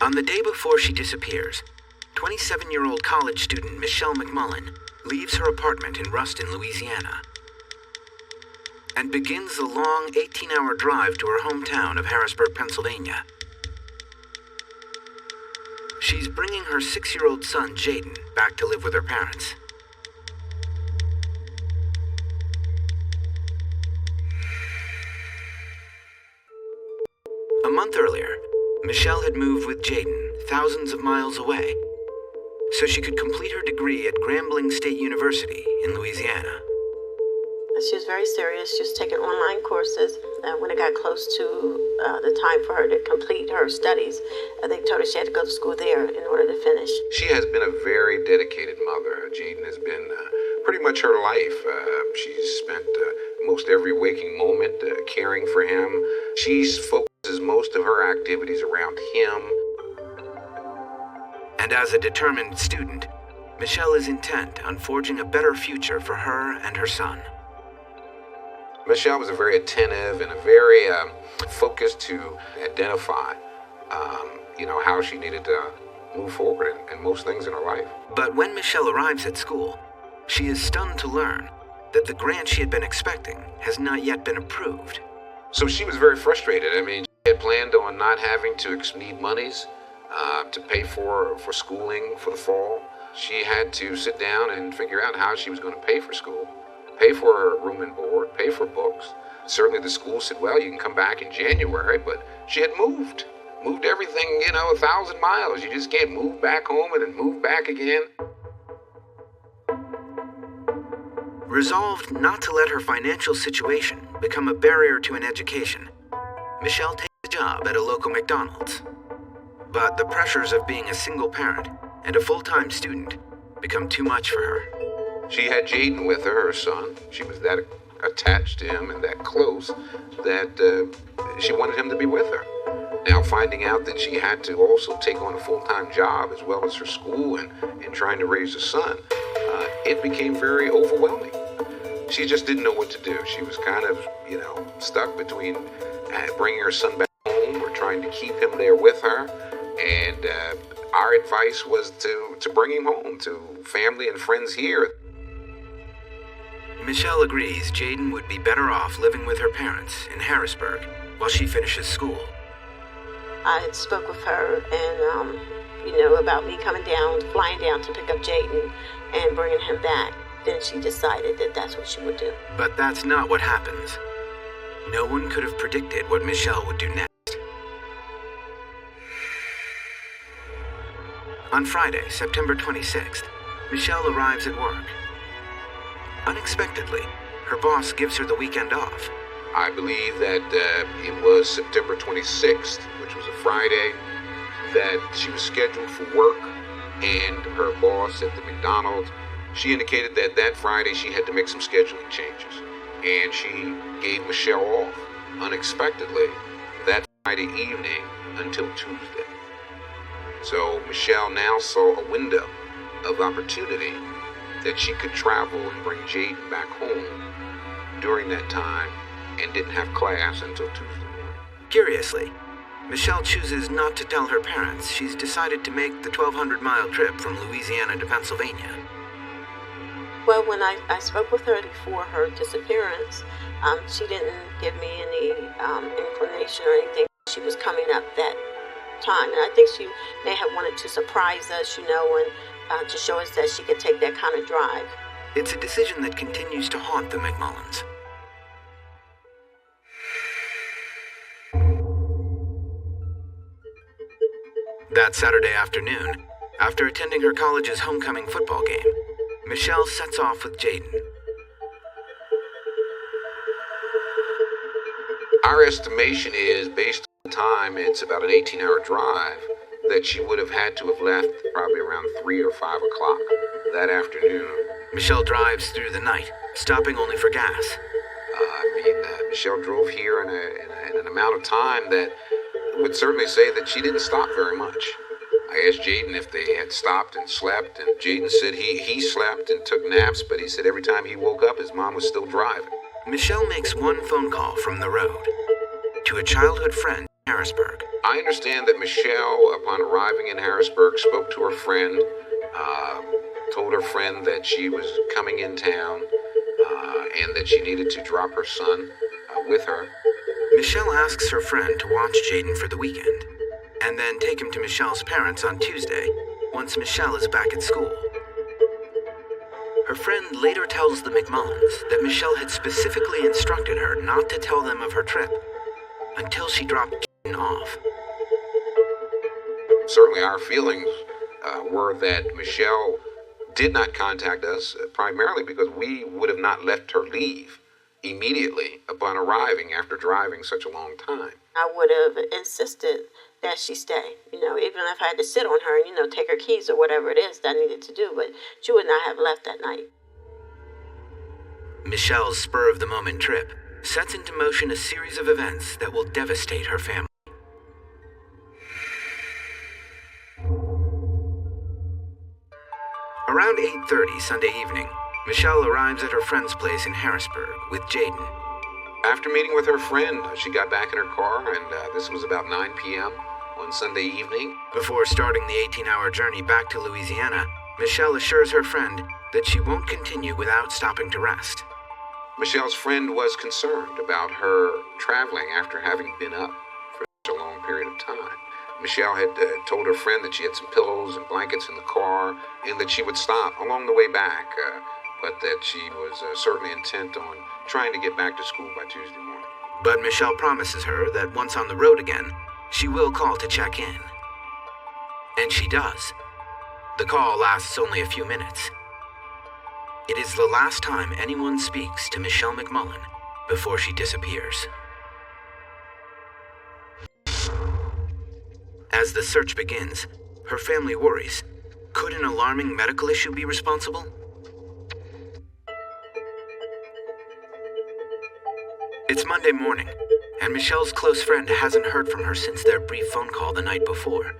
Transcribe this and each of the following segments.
On the day before she disappears, 27-year-old college student Michelle McMullen leaves her apartment in Ruston, Louisiana, and begins the long 18-hour drive to her hometown of Harrisburg, Pennsylvania. She's bringing her 6-year-old son, Jaden, back to live with her parents. A month earlier, Michelle had moved with Jaden thousands of miles away so she could complete her degree at Grambling State University in Louisiana. She was very serious. She was taking online courses. When it got close to the time for her to complete her studies, they told her she had to go to school there in order to finish. She has been a very dedicated mother. Jaden has been pretty much her life. She's spent most every waking moment caring for him. She's focuses most of her activities around him. And as a determined student, Michelle is intent on forging a better future for her and her son. Michelle was a very attentive and a very focused to identify, how she needed to move forward in most things in her life. But when Michelle arrives at school, she is stunned to learn that the grant she had been expecting has not yet been approved. So she was very frustrated. She had planned on not having to need monies to pay for schooling for the fall. She had to sit down and figure out how she was going to pay for school, pay for her room and board, pay for books. Certainly the school said, well, you can come back in January, but she had moved everything, 1,000 miles. You just can't move back home and then move back again. Resolved not to let her financial situation become a barrier to an education, Michelle takes a job at a local McDonald's. But the pressures of being a single parent and a full-time student become too much for her. She had Jaden with her son. She was that attached to him and that close that she wanted him to be with her. Now, finding out that she had to also take on a full-time job as well as her school and trying to raise a son, it became very overwhelming. She just didn't know what to do. She was kind of, stuck between bringing her son back home or trying to keep him there with her. And our advice was to bring him home to family and friends here. Michelle agrees Jaden would be better off living with her parents in Harrisburg while she finishes school. I had spoke with her and, about me flying down to pick up Jaden and bringing him back. Then she decided that that's what she would do. But that's not what happens. No one could have predicted what Michelle would do next. On Friday, September 26th, Michelle arrives at work. Unexpectedly, her boss gives her the weekend off. I believe that it was September 26th, which was a Friday, that she was scheduled for work, and her boss at the McDonald's, she indicated that Friday she had to make some scheduling changes, and she gave Michelle off unexpectedly that Friday evening until Tuesday. So Michelle now saw a window of opportunity that she could travel and bring Jaden back home during that time and didn't have class until Tuesday morning. Curiously, Michelle chooses not to tell her parents she's decided to make the 1,200-mile trip from Louisiana to Pennsylvania. Well, when I spoke with her before her disappearance, she didn't give me any inclination or anything. She was coming up that time, and I think she may have wanted to surprise us, and to show us that she could take that kind of drive. It's a decision that continues to haunt the McMullens. That Saturday afternoon, after attending her college's homecoming football game, Michelle sets off with Jaden. Our estimation is, based on the time, it's about an 18-hour drive, that she would have had to have left probably around 3 or 5 o'clock that afternoon. Michelle drives through the night, stopping only for gas. Michelle drove here in an amount of time that would certainly say that she didn't stop very much. I asked Jaden if they had stopped and slept, and Jaden said he slept and took naps, but he said every time he woke up, his mom was still driving. Michelle makes one phone call from the road to a childhood friend Harrisburg. I understand that Michelle, upon arriving in Harrisburg, spoke to her friend, told her friend that she was coming in town, and that she needed to drop her son with her. Michelle asks her friend to watch Jaden for the weekend, and then take him to Michelle's parents on Tuesday, once Michelle is back at school. Her friend later tells the McMullins that Michelle had specifically instructed her not to tell them of her trip until she dropped Jaden off. Certainly our feelings were that Michelle did not contact us, primarily because we would have not let her leave immediately upon arriving after driving such a long time. I would have insisted that she stay, even if I had to sit on her and, take her keys or whatever it is that I needed to do, but she would not have left that night. Michelle's spur-of-the-moment trip sets into motion a series of events that will devastate her family. Around 8:30 Sunday evening, Michelle arrives at her friend's place in Harrisburg with Jaden. After meeting with her friend, she got back in her car, and this was about 9 p.m. on Sunday evening. Before starting the 18-hour journey back to Louisiana, Michelle assures her friend that she won't continue without stopping to rest. Michelle's friend was concerned about her traveling after having been up for such a long period of time. Michelle had told her friend that she had some pillows and blankets in the car and that she would stop along the way back, but that she was certainly intent on trying to get back to school by Tuesday morning. But Michelle promises her that once on the road again, she will call to check in. And she does. The call lasts only a few minutes. It is the last time anyone speaks to Michelle McMullin before she disappears. As the search begins, her family worries. Could an alarming medical issue be responsible? It's Monday morning, and Michelle's close friend hasn't heard from her since their brief phone call the night before.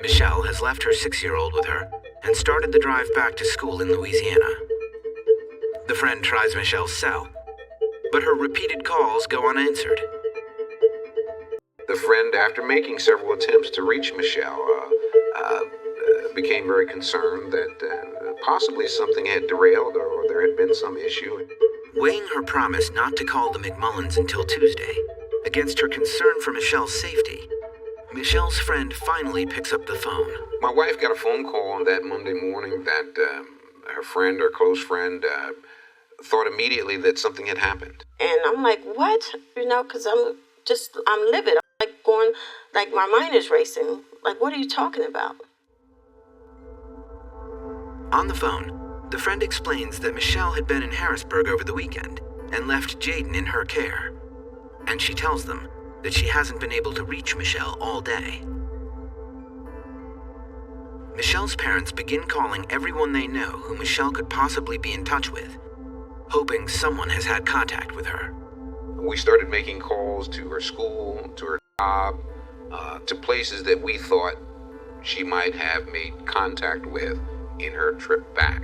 Michelle has left her 6-year-old with her and started the drive back to school in Louisiana. The friend tries Michelle's cell, but her repeated calls go unanswered. The friend, after making several attempts to reach Michelle, became very concerned that possibly something had derailed or there had been some issue. Weighing her promise not to call the McMullins until Tuesday against her concern for Michelle's safety, Michelle's friend finally picks up the phone. My wife got a phone call on that Monday morning that her friend or close friend thought immediately that something had happened. And I'm like, what? Because I'm livid. I'm like my mind is racing. Like, what are you talking about? On the phone, the friend explains that Michelle had been in Harrisburg over the weekend and left Jaden in her care. And she tells them that she hasn't been able to reach Michelle all day. Michelle's parents begin calling everyone they know who Michelle could possibly be in touch with, hoping someone has had contact with her. We started making calls to her school, to her job, to places that we thought she might have made contact with in her trip back.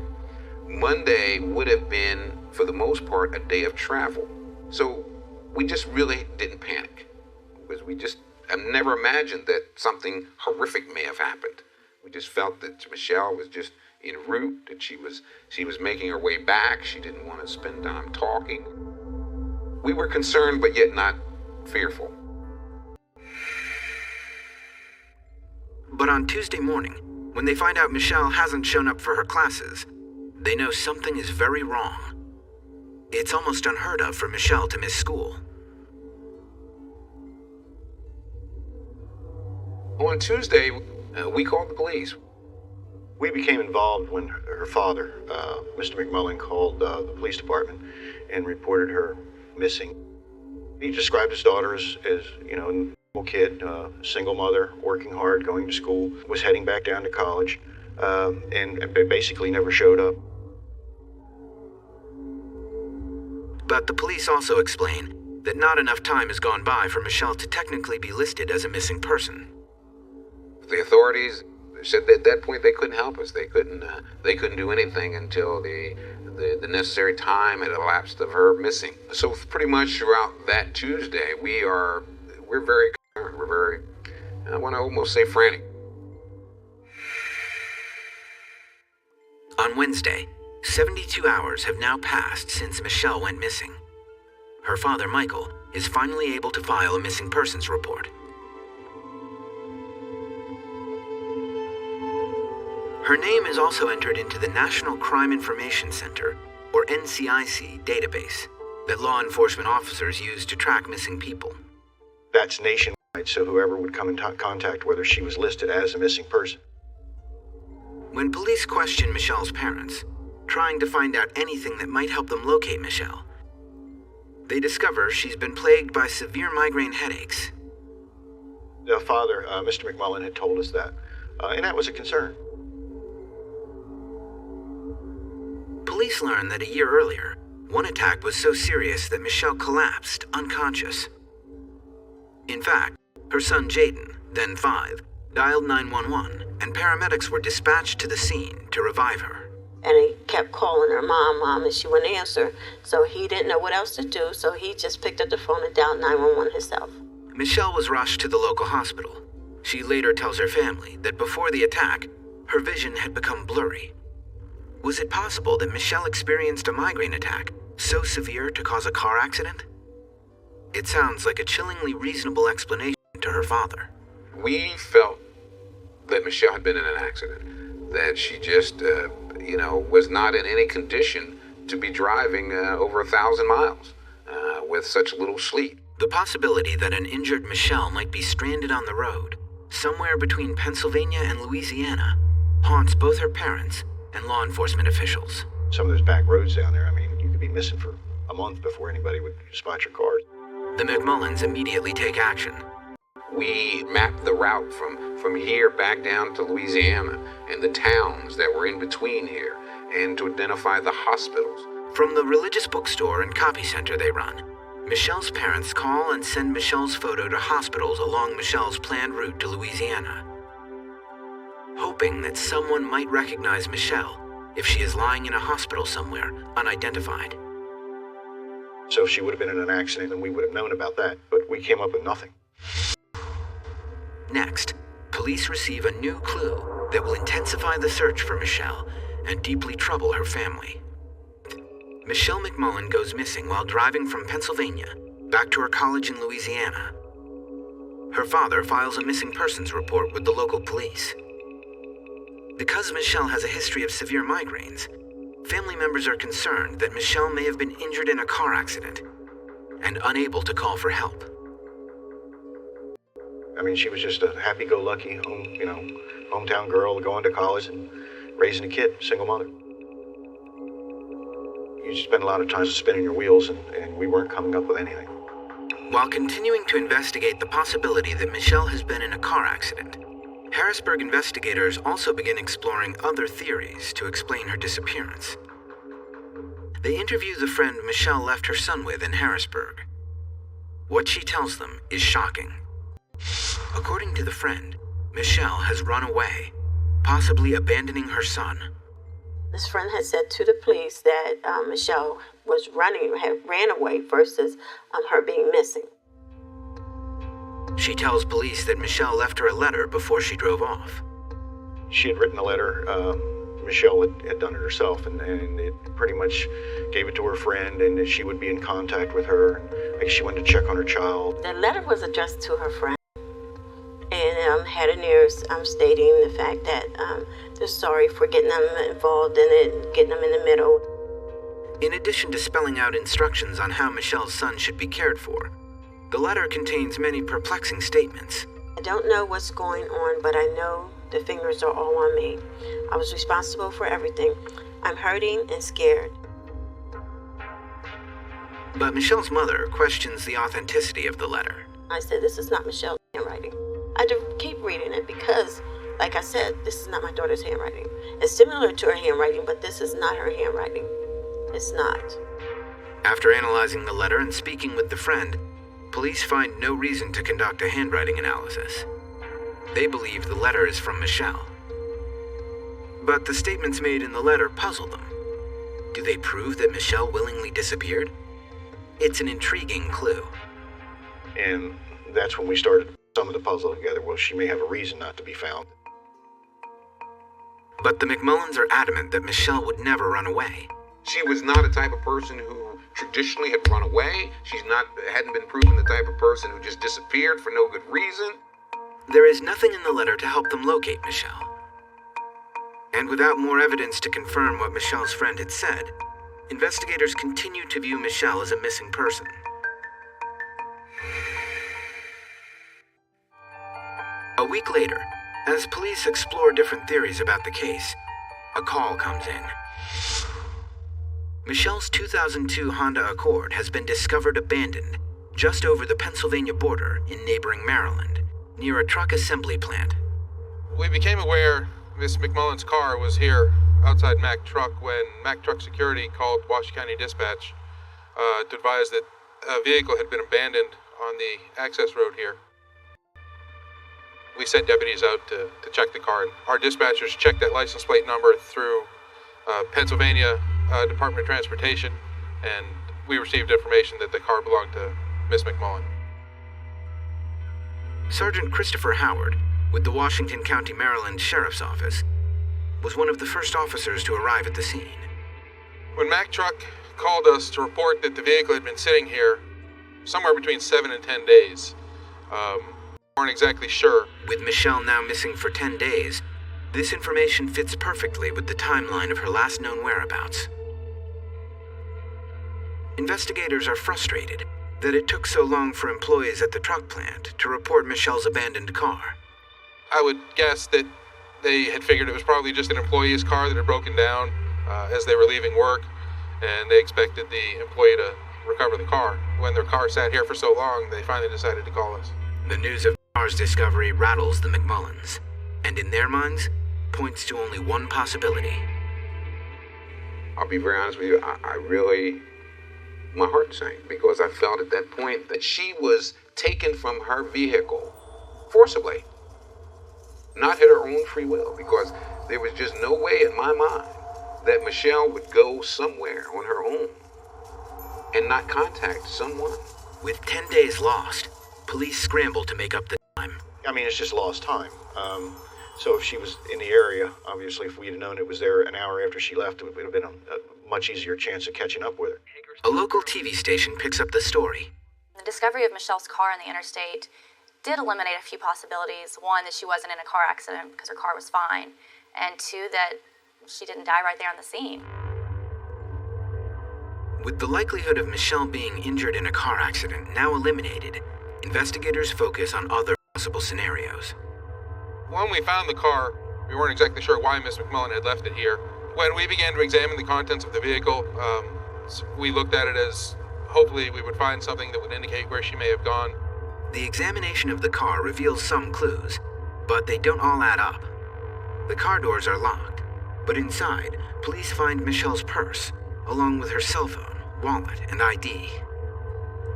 Monday would have been, for the most part, a day of travel. So we just really didn't panic, because I've never imagined that something horrific may have happened. We just felt that Michelle was just en route, that she was making her way back. She didn't want to spend time talking. We were concerned, but yet not fearful. But on Tuesday morning, when they find out Michelle hasn't shown up for her classes, they know something is very wrong. It's almost unheard of for Michelle to miss school. On Tuesday, we called the police. We became involved when her father, Mr. McMullin, called the police department and reported her missing. He described his daughter as a normal kid, single mother, working hard, going to school, was heading back down to college, and basically never showed up. But the police also explain that not enough time has gone by for Michelle to technically be listed as a missing person. The authorities said that at that point they couldn't help us. They couldn't do anything until the necessary time had elapsed of her missing. So pretty much throughout that Tuesday, we're very almost say frantic. On Wednesday, 72 hours have now passed since Michelle went missing. Her father, Michael, is finally able to file a missing persons report. Her name is also entered into the National Crime Information Center, or NCIC, database that law enforcement officers use to track missing people. That's nationwide, so whoever would come in contact with her, she was listed as a missing person. When police question Michelle's parents, trying to find out anything that might help them locate Michelle, they discover she's been plagued by severe migraine headaches. The father, Mr. McMullen, had told us that, and that was a concern. Police learned that a year earlier, one attack was so serious that Michelle collapsed, unconscious. In fact, her son Jaden, then 5, dialed 911, and paramedics were dispatched to the scene to revive her. And he kept calling her mom, and she wouldn't answer. So he didn't know what else to do, so he just picked up the phone and dialed 911 himself. Michelle was rushed to the local hospital. She later tells her family that before the attack, her vision had become blurry. Was it possible that Michelle experienced a migraine attack so severe to cause a car accident? It sounds like a chillingly reasonable explanation to her father. We felt that Michelle had been in an accident, that she just, was not in any condition to be driving over 1,000 miles with such little sleep. The possibility that an injured Michelle might be stranded on the road, somewhere between Pennsylvania and Louisiana, haunts both her parents and law enforcement officials. Some of those back roads down there, you could be missing for a month before anybody would spot your cars. The McMullens immediately take action. We mapped the route from here back down to Louisiana and the towns that were in between here, and to identify the hospitals. From the religious bookstore and copy center they run, Michelle's parents call and send Michelle's photo to hospitals along Michelle's planned route to Louisiana, hoping that someone might recognize Michelle if she is lying in a hospital somewhere, unidentified. So she would have been in an accident and we would have known about that, but we came up with nothing. Next, police receive a new clue that will intensify the search for Michelle and deeply trouble her family. Michelle McMullen goes missing while driving from Pennsylvania back to her college in Louisiana. Her father files a missing persons report with the local police. Because Michelle has a history of severe migraines, family members are concerned that Michelle may have been injured in a car accident and unable to call for help. She was just a happy-go-lucky hometown girl going to college and raising a kid, single mother. You spend a lot of time spinning your wheels, and we weren't coming up with anything. While continuing to investigate the possibility that Michelle has been in a car accident, Harrisburg investigators also begin exploring other theories to explain her disappearance. They interview the friend Michelle left her son with in Harrisburg. What she tells them is shocking. According to the friend, Michelle has run away, possibly abandoning her son. This friend had said to the police that Michelle ran away versus her being missing. She tells police that Michelle left her a letter before she drove off. She had written a letter. Michelle had done it herself, and it pretty much gave it to her friend, and that she would be in contact with her. She wanted to check on her child. The letter was addressed to her friend, and had a nurse stating the fact that they're sorry for getting them involved in it, getting them in the middle. In addition to spelling out instructions on how Michelle's son should be cared for, the letter contains many perplexing statements. I don't know what's going on, but I know the fingers are all on me. I was responsible for everything. I'm hurting and scared. But Michelle's mother questions the authenticity of the letter. I said, this is not Michelle's handwriting. I had to keep reading it because, like I said, this is not my daughter's handwriting. It's similar to her handwriting, but this is not her handwriting. It's not. After analyzing the letter and speaking with the friend, police find no reason to conduct a handwriting analysis. They believe the letter is from Michelle. But the statements made in the letter puzzle them. Do they prove that Michelle willingly disappeared? It's an intriguing clue. And that's when we started some of the puzzle together. Well, she may have a reason not to be found. But the McMullins are adamant that Michelle would never run away. She was not a type of person who traditionally had run away. Hadn't been proven the type of person who just disappeared for no good reason. There is nothing in the letter to help them locate Michelle. And without more evidence to confirm what Michelle's friend had said, investigators continue to view Michelle as a missing person. A week later, as police explore different theories about the case, a call comes in. Michelle's 2002 Honda Accord has been discovered abandoned just over the Pennsylvania border in neighboring Maryland, near a truck assembly plant. We became aware Miss McMullin's car was here outside Mack Truck when Mack Truck Security called Washoe County Dispatch to advise that a vehicle had been abandoned on the access road here. We sent deputies out to check the car. Our dispatchers checked that license plate number through Pennsylvania Department of Transportation, and we received information that the car belonged to Miss McMullin. Sergeant Christopher Howard, with the Washington County, Maryland Sheriff's Office, was one of the first officers to arrive at the scene. When Mack Truck called us to report that the vehicle had been sitting here somewhere between 7 and 10 days, weren't exactly sure. With Michelle now missing for 10 days, this information fits perfectly with the timeline of her last known whereabouts. Investigators are frustrated that it took so long for employees at the truck plant to report Michelle's abandoned car. I would guess that they had figured it was probably just an employee's car that had broken down as they were leaving work, and they expected the employee to recover the car. When their car sat here for so long, they finally decided to call us. The news of the car's discovery rattles the McMullins, and in their minds, points to only one possibility. I'll be very honest with you, my heart sank because I felt at that point that she was taken from her vehicle forcibly, not at her own free will, because there was just no way in my mind that Michelle would go somewhere on her own and not contact someone. With 10 days lost, police scramble to make up the time. I mean, it's just lost time. So if she was in the area, obviously, if we had known it was there an hour after she left, it would have been a much easier chance of catching up with her. A local TV station picks up the story. The discovery of Michelle's car on the interstate did eliminate a few possibilities. One, that she wasn't in a car accident because her car was fine. And two, that she didn't die right there on the scene. With the likelihood of Michelle being injured in a car accident now eliminated, investigators focus on other possible scenarios. When we found the car, we weren't exactly sure why Miss McMullin had left it here. When we began to examine the contents of the vehicle, we looked at it as hopefully we would find something that would indicate where she may have gone. The examination of the car reveals some clues, but they don't all add up. The car doors are locked, but inside, police find Michelle's purse, along with her cell phone, wallet, and ID.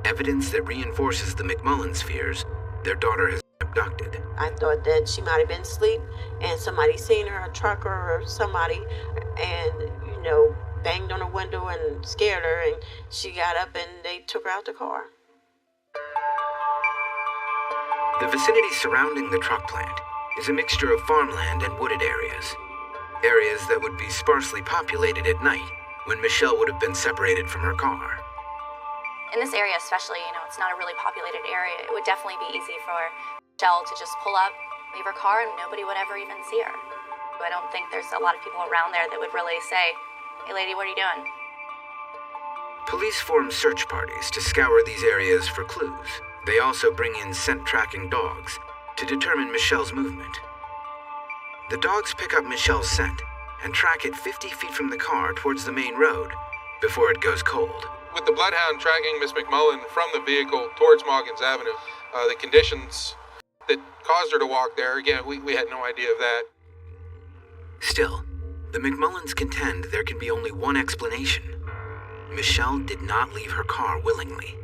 Evidence that reinforces the McMullins' fears their daughter has been abducted. I thought that she might have been asleep and somebody seen her, a trucker or somebody, and, banged on her window and scared her, and she got up and they took her out the car. The vicinity surrounding the truck plant is a mixture of farmland and wooded areas. Areas that would be sparsely populated at night when Michelle would have been separated from her car. In this area especially, it's not a really populated area. It would definitely be easy for Michelle to just pull up, leave her car, and nobody would ever even see her. I don't think there's a lot of people around there that would really say, "Hey lady, what are you doing?" Police form search parties to scour these areas for clues. They also bring in scent-tracking dogs to determine Michelle's movement. The dogs pick up Michelle's scent and track it 50 feet from the car towards the main road before it goes cold. With the bloodhound tracking Miss McMullin from the vehicle towards Moggins Avenue, the conditions that caused her to walk there, again, we had no idea of that. Still, the McMullins contend there can be only one explanation. Michelle did not leave her car willingly.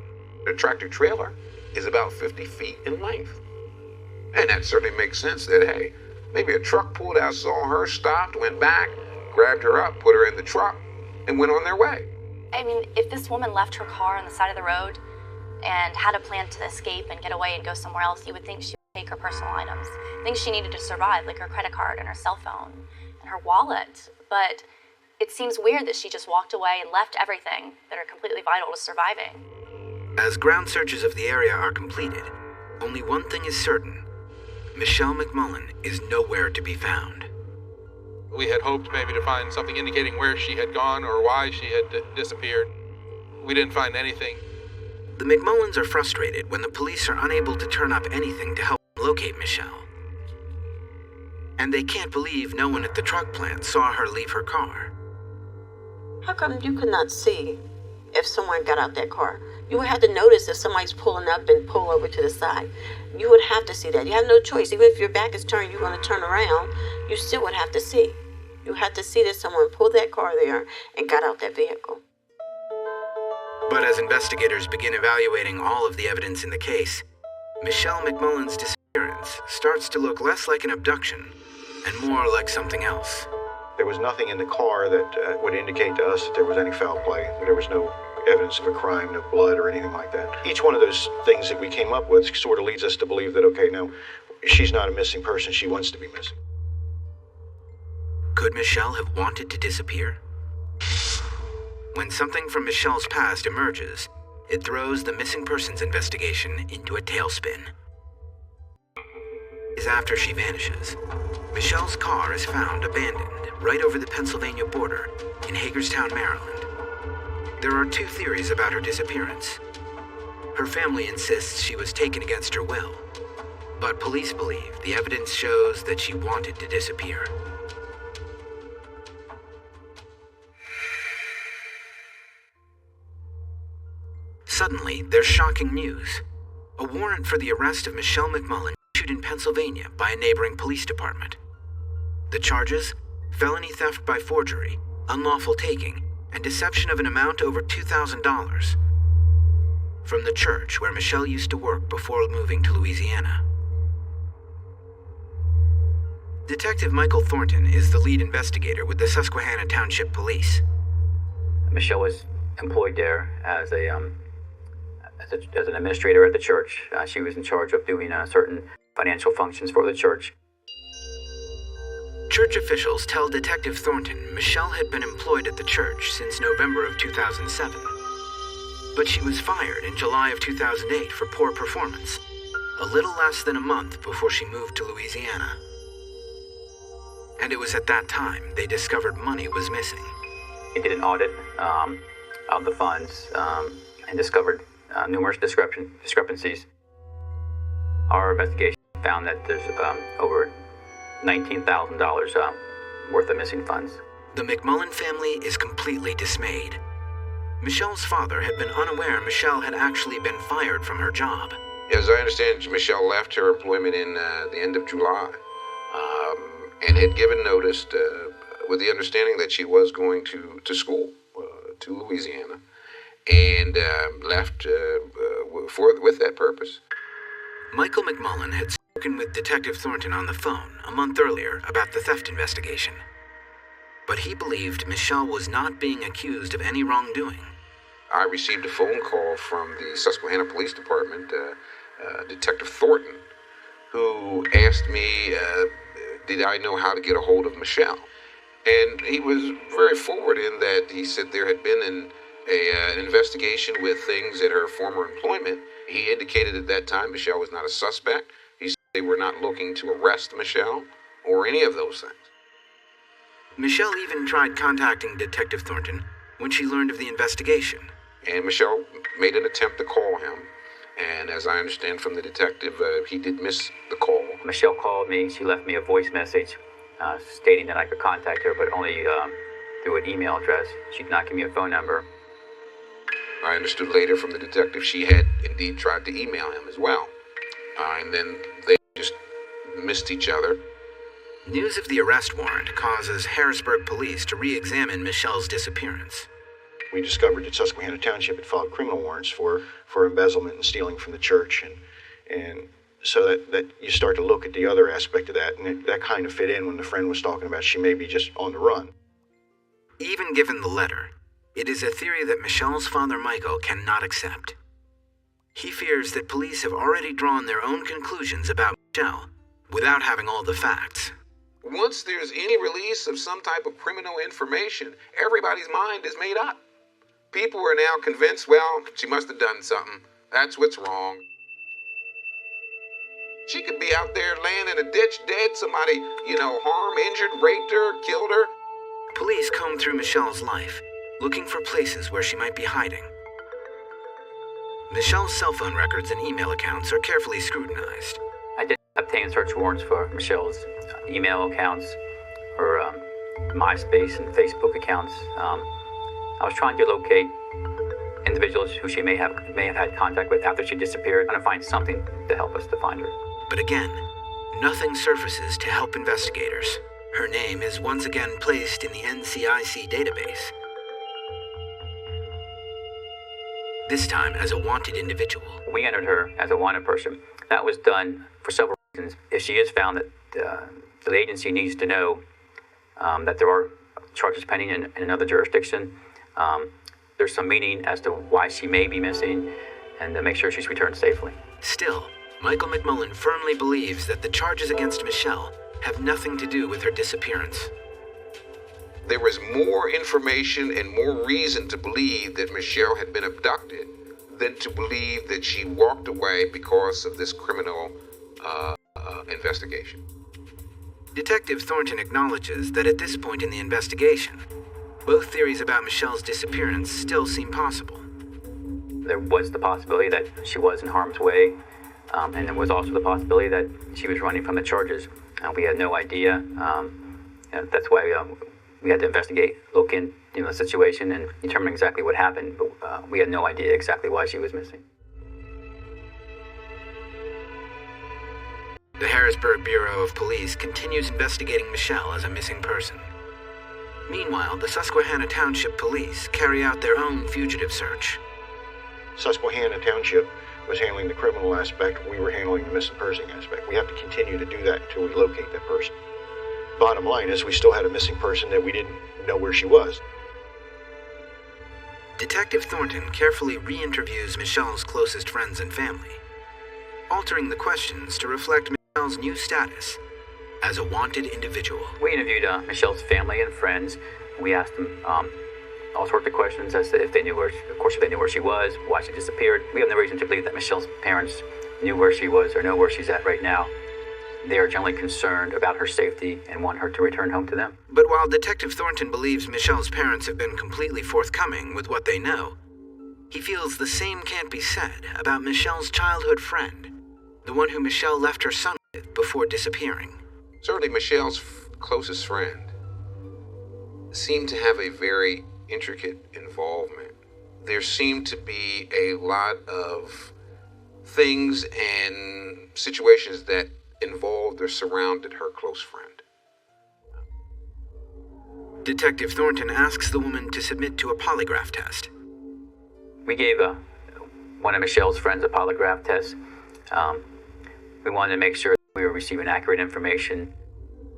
The tractor trailer is about 50 feet in length. And that certainly makes sense that, hey, maybe a truck pulled out, saw her, stopped, went back, grabbed her up, put her in the truck, and went on their way. I mean, if this woman left her car on the side of the road and had a plan to escape and get away and go somewhere else, you would think she would take her personal items, things she needed to survive, like her credit card and her cell phone and her wallet. But it seems weird that she just walked away and left everything that are completely vital to surviving. As ground searches of the area are completed, only one thing is certain. Michelle McMullen is nowhere to be found. We had hoped maybe to find something indicating where she had gone or why she had disappeared. We didn't find anything. The McMullens are frustrated when the police are unable to turn up anything to help locate Michelle. And they can't believe no one at the truck plant saw her leave her car. How come you could not see if someone got out that car? You would have to notice if somebody's pulling up and pull over to the side. You would have to see that. You have no choice. Even if your back is turned, you're going to turn around, you still would have to see. You have to see that someone pulled that car there and got out that vehicle. But as investigators begin evaluating all of the evidence in the case, Michelle McMullen's disappearance starts to look less like an abduction and more like something else. There was nothing in the car that would indicate to us that there was any foul play. There was no evidence of a crime, no blood or anything like that. Each one of those things that we came up with sort of leads us to believe that, okay, no, she's not a missing person. She wants to be missing. Could Michelle have wanted to disappear? When something from Michelle's past emerges, it throws the missing persons investigation into a tailspin. Is after she vanishes. Michelle's car is found abandoned right over the Pennsylvania border in Hagerstown, Maryland. There are two theories about her disappearance. Her family insists she was taken against her will, but police believe the evidence shows that she wanted to disappear. Suddenly, there's shocking news. A warrant for the arrest of Michelle McMullen issued in Pennsylvania by a neighboring police department. The charges? Felony theft by forgery, unlawful taking, and deception of an amount over $2,000 from the church where Michelle used to work before moving to Louisiana. Detective Michael Thornton is the lead investigator with the Susquehanna Township Police. Michelle was employed there as an administrator at the church. She was in charge of doing certain financial functions for the church. Church officials tell Detective Thornton Michelle had been employed at the church since November of 2007. But she was fired in July of 2008 for poor performance, a little less than a month before she moved to Louisiana. And it was at that time they discovered money was missing. They did an audit of the funds and discovered numerous discrepancies. Our investigation found that there's over $19,000 worth of missing funds. The McMullen family is completely dismayed. Michelle's father had been unaware Michelle had actually been fired from her job. As I understand, Michelle left her employment in the end of July and had given notice with the understanding that she was going to school to Louisiana and left with that purpose. Michael McMullen had spoken with Detective Thornton on the phone a month earlier about the theft investigation. But he believed Michelle was not being accused of any wrongdoing. I received a phone call from the Susquehanna Police Department, Detective Thornton, who asked me, did I know how to get a hold of Michelle? And he was very forward in that he said there had been an investigation with things at her former employment. He indicated at that time Michelle was not a suspect. He said they were not looking to arrest Michelle or any of those things. Michelle even tried contacting Detective Thornton when she learned of the investigation. And Michelle made an attempt to call him. And as I understand from the detective, he did miss the call. Michelle called me. She left me a voice message stating that I could contact her, but only through an email address. She did not give me a phone number. I understood later from the detective she had indeed tried to email him as well. And then they just missed each other. News of the arrest warrant causes Harrisburg police to re-examine Michelle's disappearance. We discovered that Susquehanna Township had filed criminal warrants for embezzlement and stealing from the church, and so that you start to look at the other aspect of that, and that kind of fit in when the friend was talking about she may be just on the run. Even given the letter, it is a theory that Michelle's father Michael cannot accept. He fears that police have already drawn their own conclusions about Michelle without having all the facts. Once there's any release of some type of criminal information, everybody's mind is made up. People are now convinced, well, she must have done something. That's what's wrong. She could be out there laying in a ditch dead. Somebody, harmed, injured, raped her, killed her. Police comb through Michelle's life, looking for places where she might be hiding. Michelle's cell phone records and email accounts are carefully scrutinized. I did obtain search warrants for Michelle's email accounts, her MySpace and Facebook accounts. I was trying to locate individuals who she may have had contact with after she disappeared, trying to find something to help us to find her. But again, nothing surfaces to help investigators. Her name is once again placed in the NCIC database. This time as a wanted individual. We entered her as a wanted person. That was done for several reasons. If she is found, that the agency needs to know that there are charges pending in another jurisdiction. There's some meaning as to why she may be missing, and to make sure she's returned safely. Still, Michael McMullen firmly believes that the charges against Michelle have nothing to do with her disappearance. There was more information and more reason to believe that Michelle had been abducted than to believe that she walked away because of this criminal investigation. Detective Thornton acknowledges that at this point in the investigation, both theories about Michelle's disappearance still seem possible. There was the possibility that she was in harm's way, and there was also the possibility that she was running from the charges. We had no idea. And that's why we had to investigate, look in the situation, and determine exactly what happened. But we had no idea exactly why she was missing. The Harrisburg Bureau of Police continues investigating Michelle as a missing person. Meanwhile, the Susquehanna Township Police carry out their own fugitive search. Susquehanna Township was handling the criminal aspect. We were handling the missing person aspect. We have to continue to do that until we locate that person. Bottom line is we still had a missing person that we didn't know where she was. Detective Thornton carefully re-interviews Michelle's closest friends and family, altering the questions to reflect Michelle's new status as a wanted individual. We interviewed Michelle's family and friends. We asked them all sorts of questions as to if they knew where she was, why she disappeared. We have no reason to believe that Michelle's parents knew where she was or know where she's at right now. They are generally concerned about her safety and want her to return home to them. But while Detective Thornton believes Michelle's parents have been completely forthcoming with what they know, he feels the same can't be said about Michelle's childhood friend, the one who Michelle left her son with before disappearing. Certainly Michelle's closest friend seemed to have a very intricate involvement. There seemed to be a lot of things and situations that involved or surrounded her close friend. Detective Thornton asks the woman to submit to a polygraph test. We gave one of Michelle's friends a polygraph test. We wanted to make sure that we were receiving accurate information.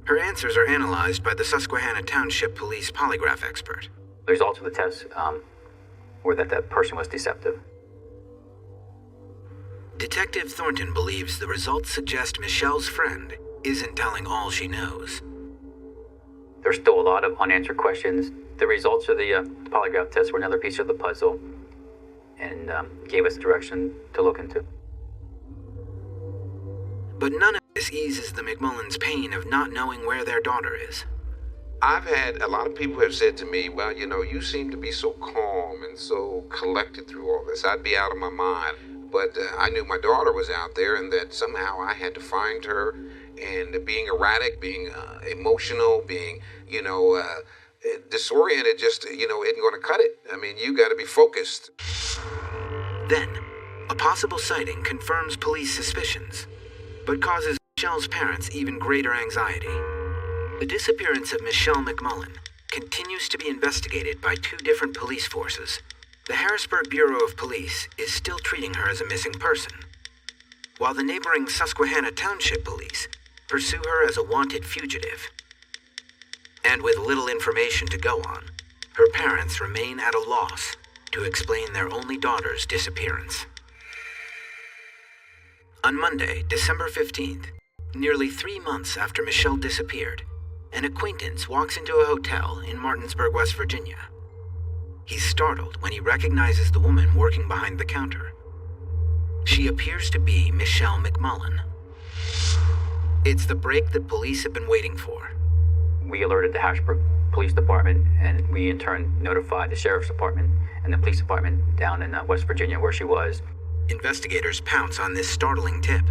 Her answers are analyzed by the Susquehanna Township Police polygraph expert. The results of the test were that that person was deceptive. Detective Thornton believes the results suggest Michelle's friend isn't telling all she knows. There's still a lot of unanswered questions. The results of the polygraph test were another piece of the puzzle and gave us direction to look into. But none of this eases the McMullens' pain of not knowing where their daughter is. I've had a lot of people have said to me, well, you seem to be so calm and so collected through all this. I'd be out of my mind. But I knew my daughter was out there and that somehow I had to find her. And being erratic, being emotional, being, disoriented just, isn't going to cut it. I mean, you got to be focused. Then, a possible sighting confirms police suspicions, but causes Michelle's parents even greater anxiety. The disappearance of Michelle McMullen continues to be investigated by two different police forces. The Harrisburg Bureau of Police is still treating her as a missing person, while the neighboring Susquehanna Township Police pursue her as a wanted fugitive. And with little information to go on, her parents remain at a loss to explain their only daughter's disappearance. On Monday, December 15th, nearly 3 months after Michelle disappeared, an acquaintance walks into a hotel in Martinsburg, West Virginia. He's startled when he recognizes the woman working behind the counter. She appears to be Michelle McMullen. It's the break that police have been waiting for. We alerted the Harrisburg Police Department, and we in turn notified the Sheriff's Department and the police department down in West Virginia where she was. Investigators pounce on this startling tip.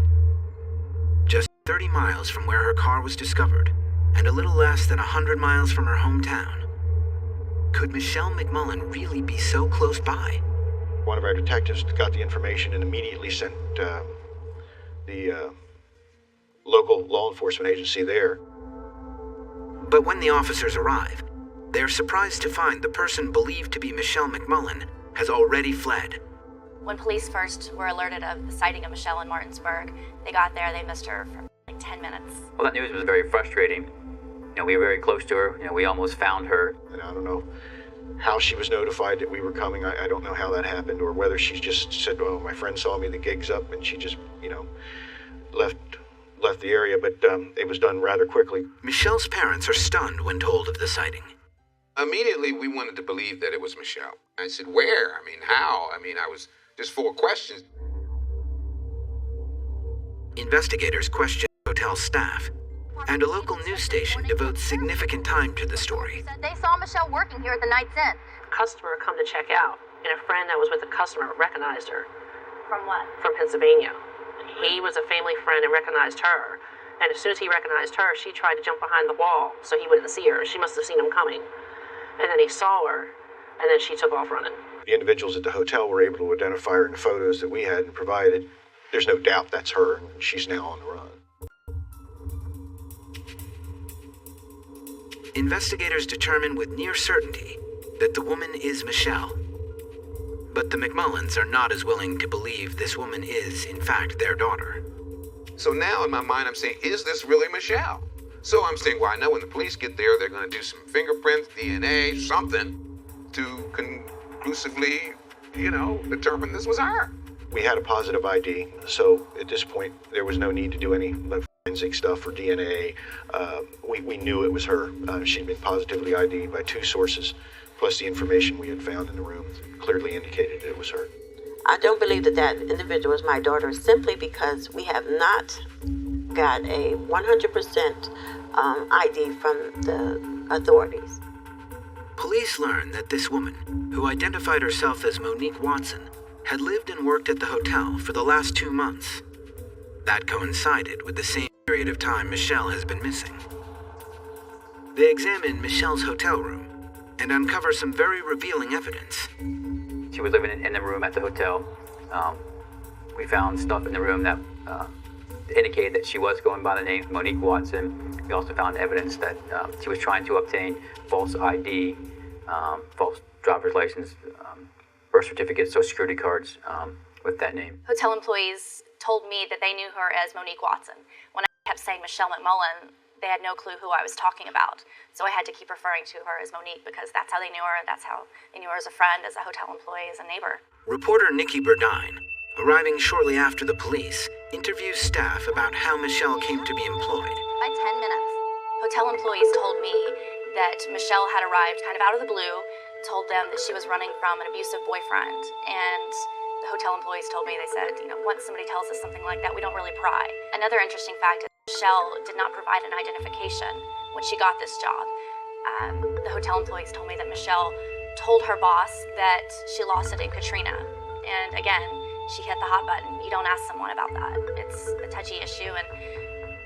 Just 30 miles from where her car was discovered, and a little less than 100 miles from her hometown. Could Michelle McMullen really be so close by? One of our detectives got the information and immediately sent the local law enforcement agency there. But when the officers arrive, they're surprised to find the person believed to be Michelle McMullen has already fled. When police first were alerted of the sighting of Michelle in Martinsburg, they got there, they missed her for like 10 minutes. Well, that news was very frustrating. We were very close to her. We almost found her. And I don't know how she was notified that we were coming. I don't know how that happened, or whether she just said, "Oh, my friend saw me, the gig's up," and she just, left the area. But it was done rather quickly. Michelle's parents are stunned when told of the sighting. Immediately, we wanted to believe that it was Michelle. I said, where? How? I was just full of questions. Investigators question hotel staff, and a local news station devotes significant time to the story. They saw Michelle working here at the Knight's Inn. Customer come to check out, and a friend that was with the customer recognized her. From what? From Pennsylvania. He was a family friend and recognized her. And as soon as he recognized her, she tried to jump behind the wall so he wouldn't see her. She must have seen him coming. And then he saw her, and then she took off running. The individuals at the hotel were able to identify her in the photos that we had and provided. There's no doubt that's her, and she's now on the run. Investigators determine with near certainty that the woman is Michelle. But the McMullens are not as willing to believe this woman is, in fact, their daughter. So now in my mind, I'm saying, is this really Michelle? So I'm saying, well, I know when the police get there, they're going to do some fingerprints, DNA, something to conclusively, determine this was her. We had a positive ID, so at this point, there was no need to do any forensic stuff or DNA. We knew it was her. She'd been positively ID'd by 2 sources, plus the information we had found in the room clearly indicated that it was her. I don't believe that individual is my daughter simply because we have not got a 100% ID from the authorities. Police learn that this woman, who identified herself as Monique Watson, had lived and worked at the hotel for the last 2 months. That coincided with the same period of time Michelle has been missing. They examine Michelle's hotel room and uncover some very revealing evidence. She was living in the room at the hotel. We found stuff in the room that indicated that she was going by the name Monique Watson. We also found evidence that she was trying to obtain false ID, false driver's license, birth certificates, social security cards with that name. Hotel employees told me that they knew her as Monique Watson. When I kept saying Michelle McMullen, they had no clue who I was talking about. So I had to keep referring to her as Monique because that's how they knew her. That's how they knew her as a friend, as a hotel employee, as a neighbor. Reporter Nikki Burdine, arriving shortly after the police, interviews staff about how Michelle came to be employed. By 10 minutes. Hotel employees told me that Michelle had arrived kind of out of the blue, told them that she was running from an abusive boyfriend, and the hotel employees told me, they said, once somebody tells us something like that, we don't really pry. Another interesting fact is Michelle did not provide an identification when she got this job. The hotel employees told me that Michelle told her boss that she lost it in Katrina. And again, she hit the hot button. You don't ask someone about that. It's a touchy issue, and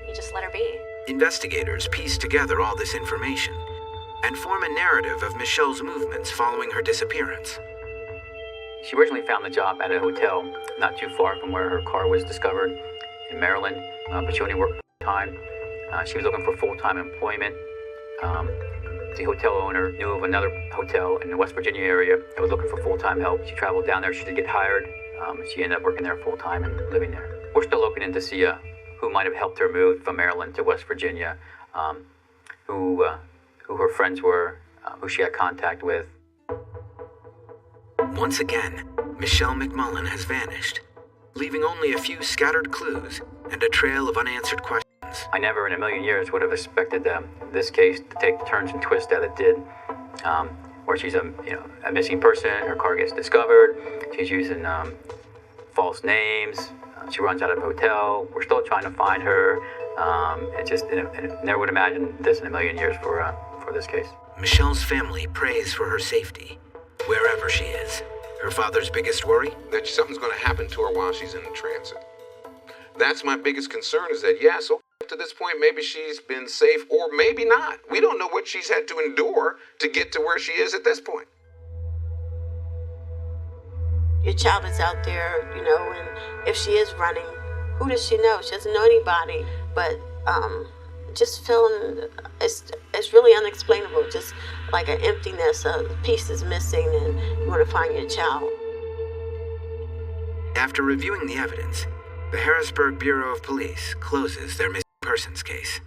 you just let her be. Investigators piece together all this information and form a narrative of Michelle's movements following her disappearance. She originally found the job at a hotel not too far from where her car was discovered in Maryland, but she only worked part-time. She was looking for full-time employment. The hotel owner knew of another hotel in the West Virginia area that was looking for full-time help. She traveled down there. She did get hired. She ended up working there full-time and living there. We're still looking into see who might have helped her move from Maryland to West Virginia, who her friends were, who she had contact with. Once again, Michelle McMullen has vanished. leaving only a few scattered clues and a trail of unanswered questions. I never in a million years would have expected this case to take the turns and twists that it did, where she's a missing person, her car gets discovered, she's using false names, she runs out of a hotel, we're still trying to find her. Never would imagine this in a million years for this case. Michelle's family prays for her safety, wherever she is. Her father's biggest worry? That something's going to happen to her while she's in the transit. That's my biggest concern, is that, yes, up to this point, maybe she's been safe, or maybe not. We don't know what she's had to endure to get to where she is at this point. Your child is out there, and if she is running, who does she know? She doesn't know anybody, but just feeling, it's really unexplainable, just like an emptiness, a piece is missing, and you want to find your child. After reviewing the evidence, the Harrisburg Bureau of Police closes their missing persons case.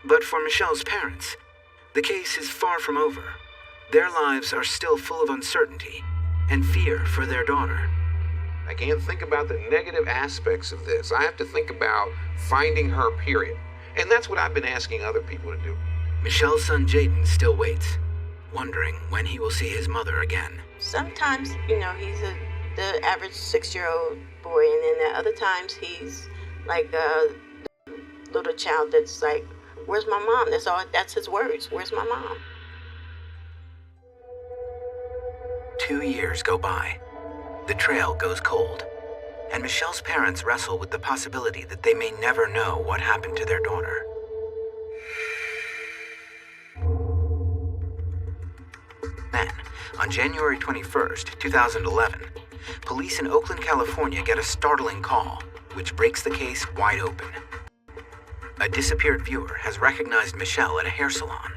But for Michelle's parents, the case is far from over. Their lives are still full of uncertainty and fear for their daughter. I can't think about the negative aspects of this. I have to think about finding her, period. And that's what I've been asking other people to do. Michelle's son Jaden still waits, wondering when he will see his mother again. Sometimes, he's the average 6-year-old boy, and then at other times he's like a little child that's like, "Where's my mom?" That's his words. "Where's my mom?" 2 years go by. The trail goes cold, and Michelle's parents wrestle with the possibility that they may never know what happened to their daughter. Then, on January 21st, 2011, police in Oakland, California get a startling call, which breaks the case wide open. A disappeared viewer has recognized Michelle at a hair salon.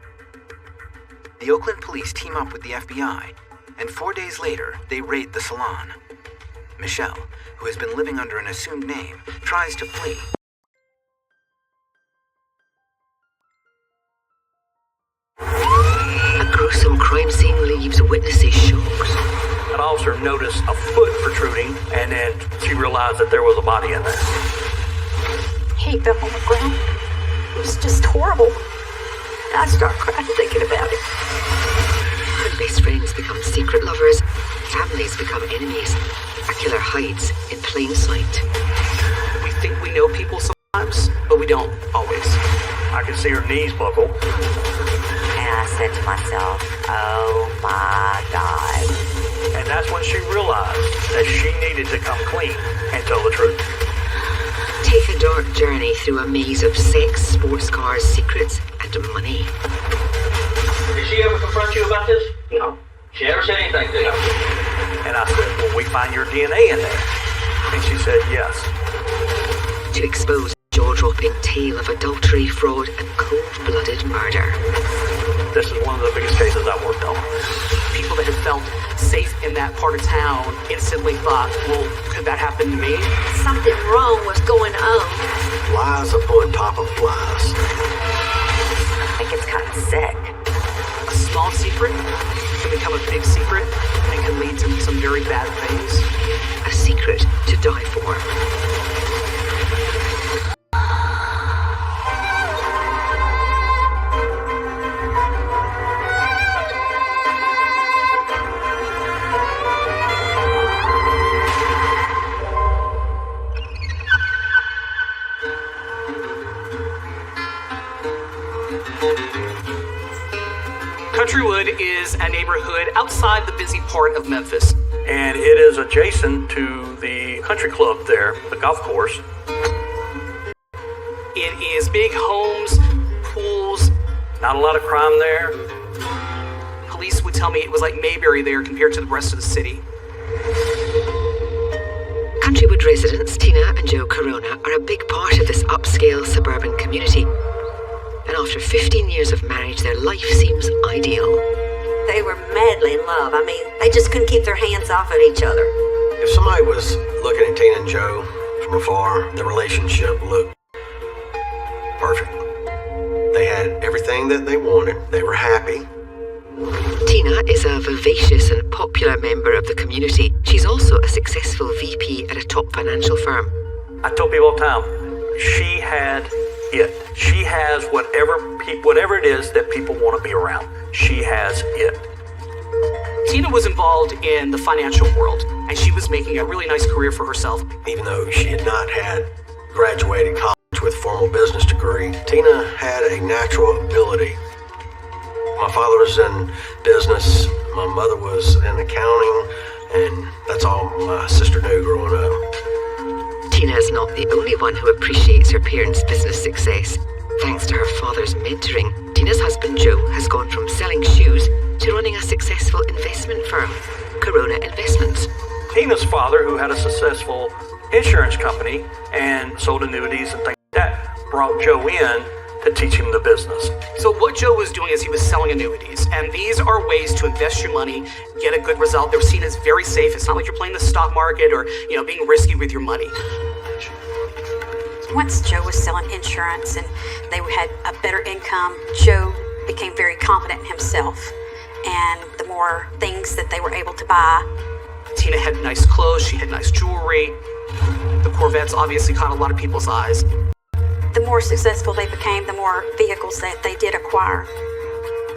The Oakland police team up with the FBI, and 4 days later, they raid the salon. Michelle, who has been living under an assumed name, tries to flee. A gruesome crime scene leaves witnesses shocked. An officer noticed a foot protruding, and then she realized that there was a body in there. He fell on the ground. It was just horrible. I start crying thinking about it. When best friends become secret lovers, families become enemies. A killer hides in plain sight. We think we know people sometimes, but we don't always. I could see her knees buckle. And I said to myself, oh my God. And that's when she realized that she needed to come clean and tell the truth. Take a dark journey through a maze of sex, sports cars, secrets, and money. Did she ever confront you about this? No. She never said anything to you? And I said, will we find your DNA in there? And she said yes. To expose a jaw-dropping tale of adultery, fraud, and cold-blooded murder. This is one of the biggest cases I've worked on. People that have felt safe in that part of town instantly thought, well, could that happen to me? Something wrong was going on. Lies upon top of lies. I think it's kind of sick. A small secret can become a big secret and can lead to some very bad things. A secret to die for. Countrywood is a neighborhood outside the busy part of Memphis. And it is adjacent to the country club there, the golf course. It is big homes, pools. Not a lot of crime there. Police would tell me it was like Mayberry there compared to the rest of the city. Countrywood residents Tina and Joe Corona are a big part of this upscale suburban community. And after 15 years of marriage, their life seems ideal. They were madly in love. I mean, they just couldn't keep their hands off of each other. If somebody was looking at Tina and Joe from afar, the relationship looked perfect. They had everything that they wanted. They were happy. Tina Tina is a vivacious and popular member of the community. She's also a successful VP at a top financial firm. I tell people all the time, she had it. She has whatever it is that people want to be around. She has it. Tina was involved in the financial world, and she was making a really nice career for herself. Even though she had not had graduated college with a formal business degree, Tina had a natural ability. My father was in business, my mother was in accounting, and that's all my sister knew growing up. Tina is not the only one who appreciates her parents' business success. Thanks to her father's mentoring, Tina's husband Joe has gone from selling shoes to running a successful investment firm, Corona Investments. Tina's father, who had a successful insurance company and sold annuities and things like that, brought Joe in to teach him the business. So what Joe was doing is he was selling annuities, and these are ways to invest your money, get a good result. They're seen as very safe. It's not like you're playing the stock market or, being risky with your money. Once Joe was selling insurance and they had a better income, Joe became very confident in himself. And the more things that they were able to buy. Tina had nice clothes, she had nice jewelry. The Corvettes obviously caught a lot of people's eyes. The more successful they became, the more vehicles that they did acquire.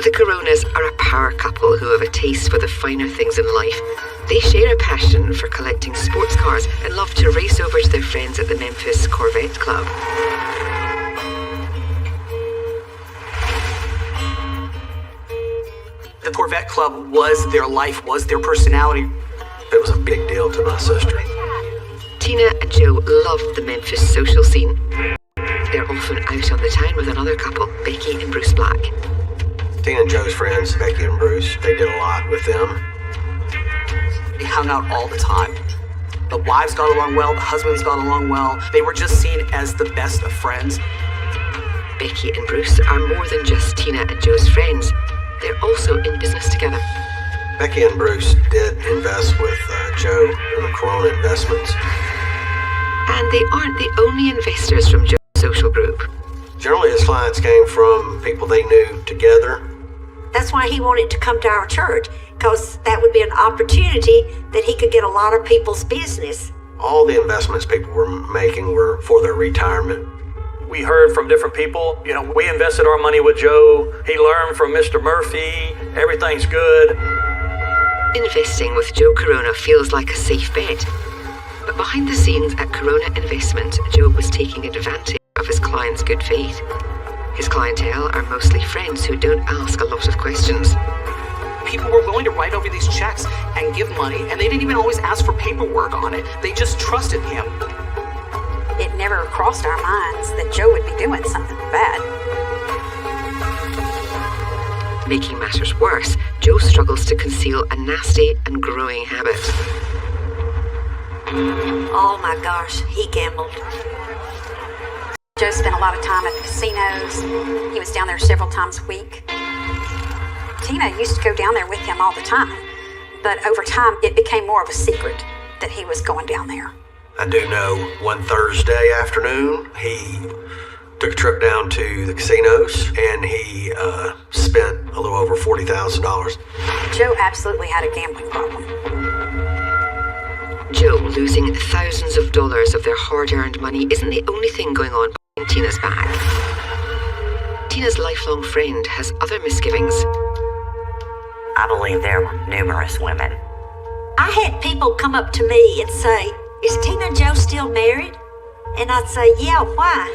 The Coronas are a power couple who have a taste for the finer things in life. They share a passion for collecting sports cars and love to race over to their friends at the Memphis Corvette Club. The Corvette Club was their life, was their personality. It was a big deal to my sister. Tina and Joe loved the Memphis social scene. They're often out on the town with another couple, Becky and Bruce Black. Tina and Joe's friends, Becky and Bruce, they did a lot with them. They hung out all the time. The wives got along well, the husbands got along well. They were just seen as the best of friends. Becky and Bruce are more than just Tina and Joe's friends. They're also in business together. Becky and Bruce did invest with Joe in the Corona Investments. And they aren't the only investors from Joe's social group. Generally, his clients came from people they knew together. That's why he wanted to come to our church, because that would be an opportunity that he could get a lot of people's business. All the investments people were making were for their retirement. We heard from different people. We invested our money with Joe. He learned from Mr. Murphy. Everything's good. Investing with Joe Corona feels like a safe bet. But behind the scenes at Corona Investment, Joe was taking advantage of his clients' good faith. His clientele are mostly friends who don't ask a lot of questions. People were willing to write over these checks and give money, and they didn't even always ask for paperwork on it. They just trusted him. It never crossed our minds that Joe would be doing something bad. Making matters worse, Joe struggles to conceal a nasty and growing habit. Oh my gosh, he gambled. Joe spent a lot of time at the casinos. He was down there several times a week. Tina used to go down there with him all the time, but over time it became more of a secret that he was going down there. I do know one Thursday afternoon, he took a trip down to the casinos and he spent a little over $40,000. Joe absolutely had a gambling problem. Joe losing thousands of dollars of their hard-earned money isn't the only thing going on behind Tina's back. Tina's lifelong friend has other misgivings. I believe there were numerous women. I had people come up to me and say, "Is Tina and Joe still married?" And I'd say, "Yeah, why?"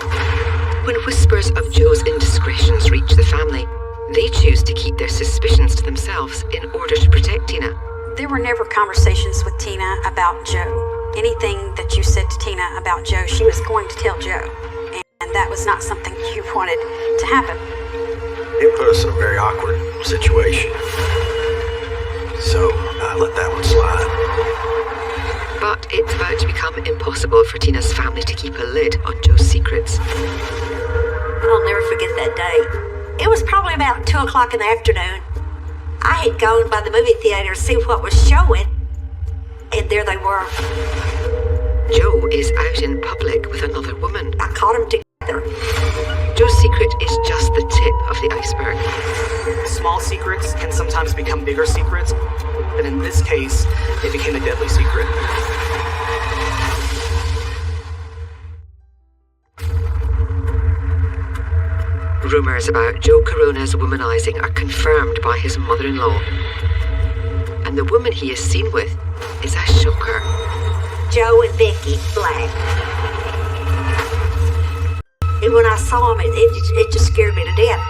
When whispers of Joe's indiscretions reach the family, they choose to keep their suspicions to themselves in order to protect Tina. There were never conversations with Tina about Joe. Anything that you said to Tina about Joe, she was going to tell Joe. And that was not something you wanted to happen. It put us in a very awkward situation. So I let that one slide. But it's about to become impossible for Tina's family to keep a lid on Joe's secrets. I'll never forget that day. It was probably about 2 o'clock in the afternoon. I had gone by the movie theater to see what was showing, and there they were. Joe is out in public with another woman. I caught them together. Joe's secret is just the tip of the iceberg. Small secrets can sometimes become bigger secrets, but in this case, it became a deadly secret. Rumors about Joe Corona's womanizing are confirmed by his mother-in-law. And the woman he is seen with is a shocker. Joe and Becky Black. And when I saw him, it just scared me to death.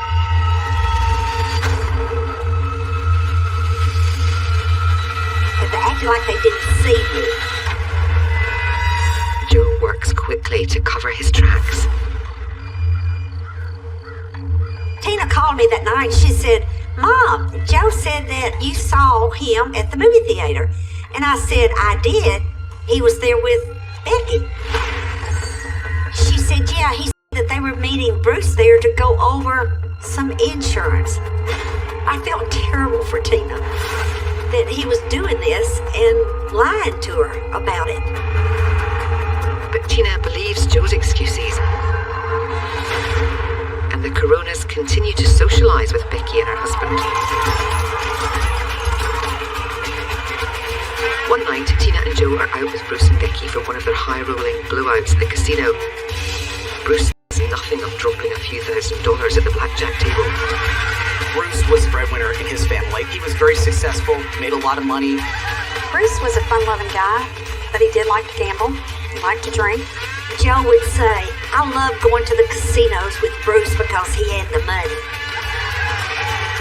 But they acted like they didn't see me. Joe works quickly to cover his tracks. Tina called me that night. She said, Mom, Joe said that you saw him at the movie theater. And I said, I did. He was there with Becky. She said, yeah, he said that they were meeting Bruce there to go over some insurance. I felt terrible for Tina that he was doing this and lying to her about it. But Tina believes Joe's excuses. And the Coronas continue to socialize with Becky and her husband. One night, Tina and Joe are out with Bruce and Becky for one of their high-rolling blowouts at the casino. Bruce thinks nothing of dropping a few $1,000s at the blackjack table. Bruce was the breadwinner in his family. He was very successful, made a lot of money. Bruce was a fun-loving guy, but he did like to gamble. He liked to drink. Joe would say, I love going to the casinos with Bruce because he had the money.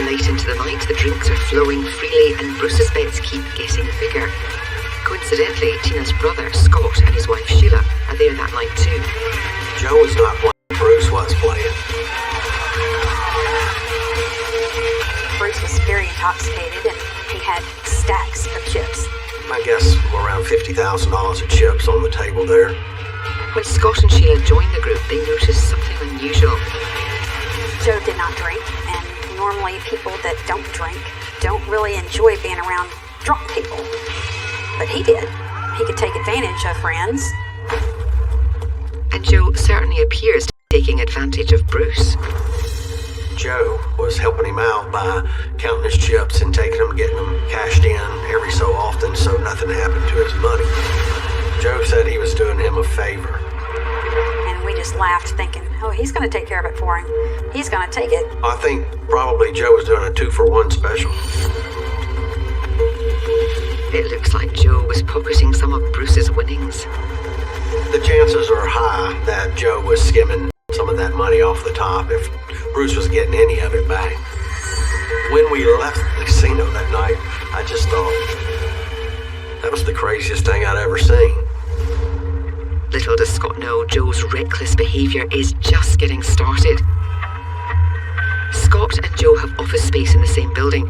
Late into the night, the drinks are flowing freely and Bruce's bets keep getting bigger. Coincidentally, Tina's brother, Scott, and his wife, Sheila, are there that night too. Joe was not playing, Bruce was playing. Bruce was very intoxicated and he had stacks of chips. I guess around $50,000 of chips on the table there. When Scott and Sheila joined the group, they noticed something unusual. Joe did not drink, and normally people that don't drink don't really enjoy being around drunk people. But he did. He could take advantage of friends. And Joe certainly appears to be taking advantage of Bruce. Joe was helping him out by counting his chips and taking them, getting them cashed in every so often so nothing happened to his money. Joe said he was doing him a favor. And we just laughed, thinking, oh, he's going to take care of it for him. He's going to take it. I think probably Joe was doing a 2-for-1 special. It looks like Joe was pocketing some of Bruce's winnings. The chances are high that Joe was skimming some of that money off the top if Bruce was getting any of it back. When we left the casino that night, I just thought, that was the craziest thing I'd ever seen. Little does Scott know Joe's reckless behaviour is just getting started. Scott and Joe have office space in the same building,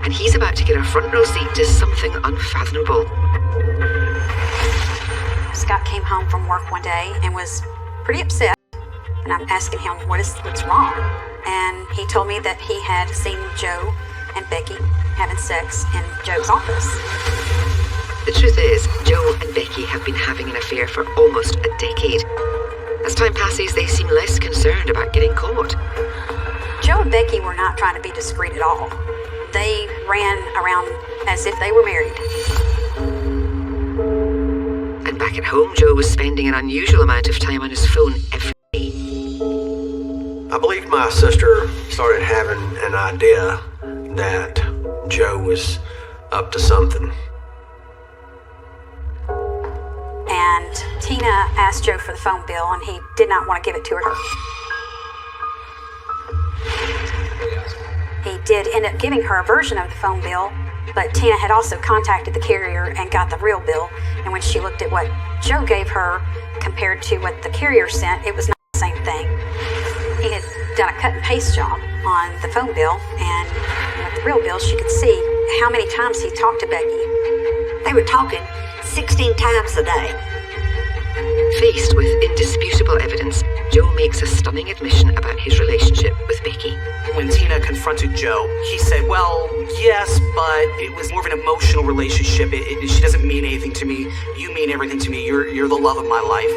and he's about to get a front row seat to something unfathomable. Scott came home from work one day and was pretty upset, and I'm asking him what's wrong. And he told me that he had seen Joe and Becky having sex in Joe's office. The truth is, Joe and Becky have been having an affair for almost a decade. As time passes, they seem less concerned about getting caught. Joe and Becky were not trying to be discreet at all. They ran around as if they were married. And back at home, Joe was spending an unusual amount of time on his phone every day. I believe my sister started having an idea that Joe was up to something. And Tina asked Joe for the phone bill, and he did not want to give it to her. He did end up giving her a version of the phone bill, but Tina had also contacted the carrier and got the real bill. And when she looked at what Joe gave her compared to what the carrier sent, it was not the same thing. He had done a cut and paste job on the phone bill, and with the real bill, she could see how many times he talked to Becky. They were talking 16 times a day. Faced with indisputable evidence, Joe makes a stunning admission about his relationship with Becky. When Tina confronted Joe, he said, well, yes, but it was more of an emotional relationship. She doesn't mean anything to me. You mean everything to me. You're the love of my life.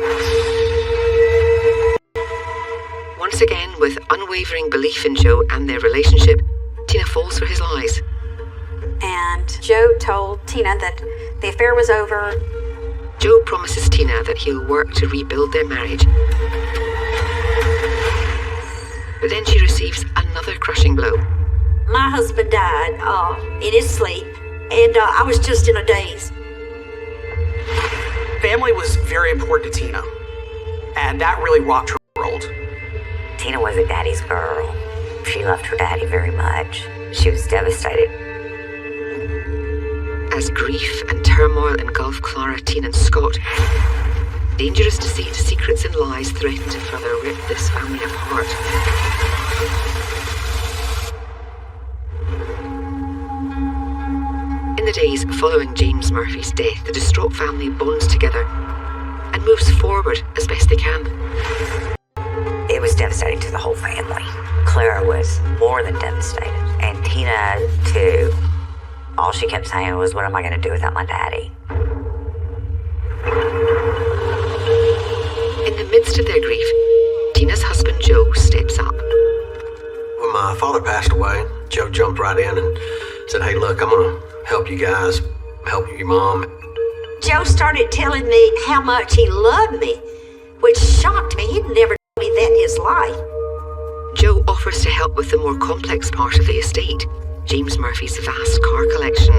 One Once again, with unwavering belief in Joe and their relationship, Tina falls for his lies. And Joe told Tina that the affair was over. Joe promises Tina that he'll work to rebuild their marriage. But then she receives another crushing blow. My husband died in his sleep, and I was just in a daze. Family was very important to Tina, and that really rocked her world. Tina wasn't Daddy's girl. She loved her daddy very much. She was devastated. As grief and turmoil engulf Clara, Tina, and Scott, dangerous deceit, secrets, and lies threaten to further rip this family apart. In the days following James Murphy's death, the distraught family bonds together and moves forward as best they can. It was devastating to the whole family. Clara was more than devastated, and Tina too. All she kept saying was, what am I going to do without my daddy? In the midst of their grief, Tina's husband Joe steps up. When my father passed away, Joe jumped right in and said, hey, look, I'm going to help you guys, help your mom. Joe started telling me how much he loved me, which shocked me. He'd never told me that in his life. Joe offers to help with the more complex part of the estate, James Murphy's vast car collection.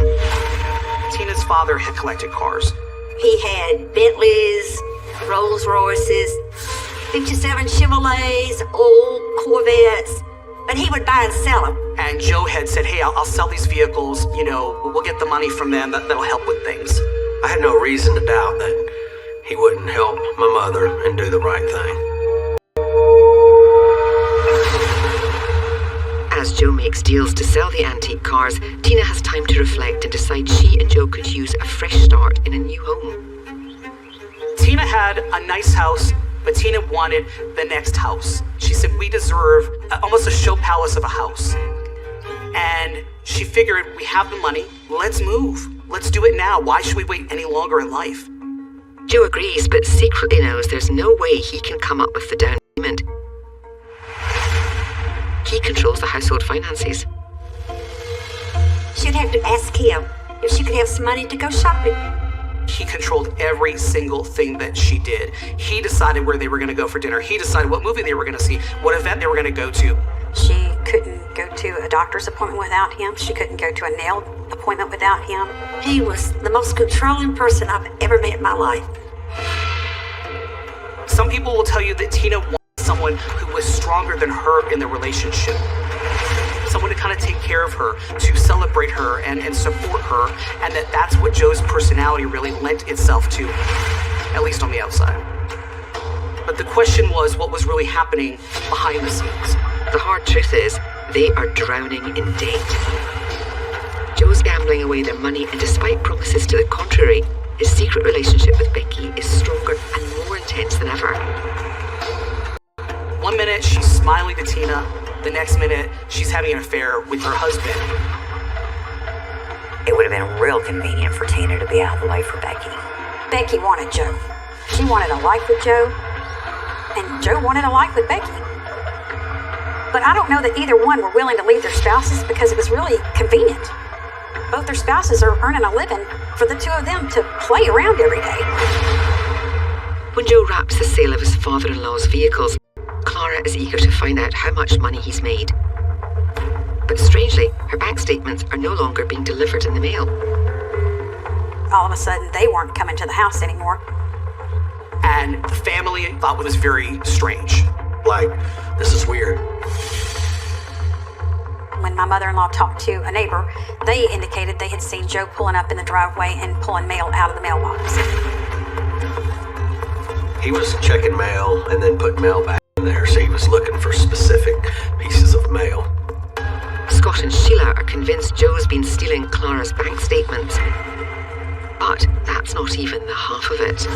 Tina's father had collected cars. He had Bentleys, Rolls Royces, 57 Chevrolets, old Corvettes, but he would buy and sell them. And Joe had said, hey, I'll sell these vehicles, we'll get the money from them, that'll help with things. I had no reason to doubt that he wouldn't help my mother and do the right thing. As Joe makes deals to sell the antique cars, Tina has time to reflect and decide she and Joe could use a fresh start in a new home. Tina had a nice house, but Tina wanted the next house. She said, we deserve almost a show palace of a house. And she figured, we have the money, let's move. Let's do it now. Why should we wait any longer in life? Joe agrees, but secretly knows there's no way he can come up with the down payment. He controls the household finances. She'd have to ask him if she could have some money to go shopping. He controlled every single thing that she did. He decided where they were going to go for dinner. He decided what movie they were going to see, what event they were going to go to. She couldn't go to a doctor's appointment without him. She couldn't go to a nail appointment without him. He was the most controlling person I've ever met in my life. Some people will tell you that Tina wanted someone who was stronger than her in the relationship. Someone to kind of take care of her, to celebrate her and support her, and that's what Joe's personality really lent itself to, at least on the outside. But the question was, what was really happening behind the scenes? The hard truth is, they are drowning in debt. Joe's gambling away their money, and despite promises to the contrary, his secret relationship with Becky is stronger and more intense than ever. One minute, she's smiling to Tina. The next minute, she's having an affair with her husband. It would have been real convenient for Tina to be out of the way for Becky. Becky wanted Joe. She wanted a life with Joe, and Joe wanted a life with Becky. But I don't know that either one were willing to leave their spouses because it was really convenient. Both their spouses are earning a living for the two of them to play around every day. When Joe wraps the sale of his father-in-law's vehicles, Clara is eager to find out how much money he's made. But strangely, her bank statements are no longer being delivered in the mail. All of a sudden, they weren't coming to the house anymore. And the family thought it was very strange. Like, this is weird. When my mother-in-law talked to a neighbor, they indicated they had seen Joe pulling up in the driveway and pulling mail out of the mailbox. He was checking mail and then putting mail back in there, so he was looking for specific pieces of mail. Scott and Sheila are convinced Joe's been stealing Clara's bank statements. But that's not even the half of it.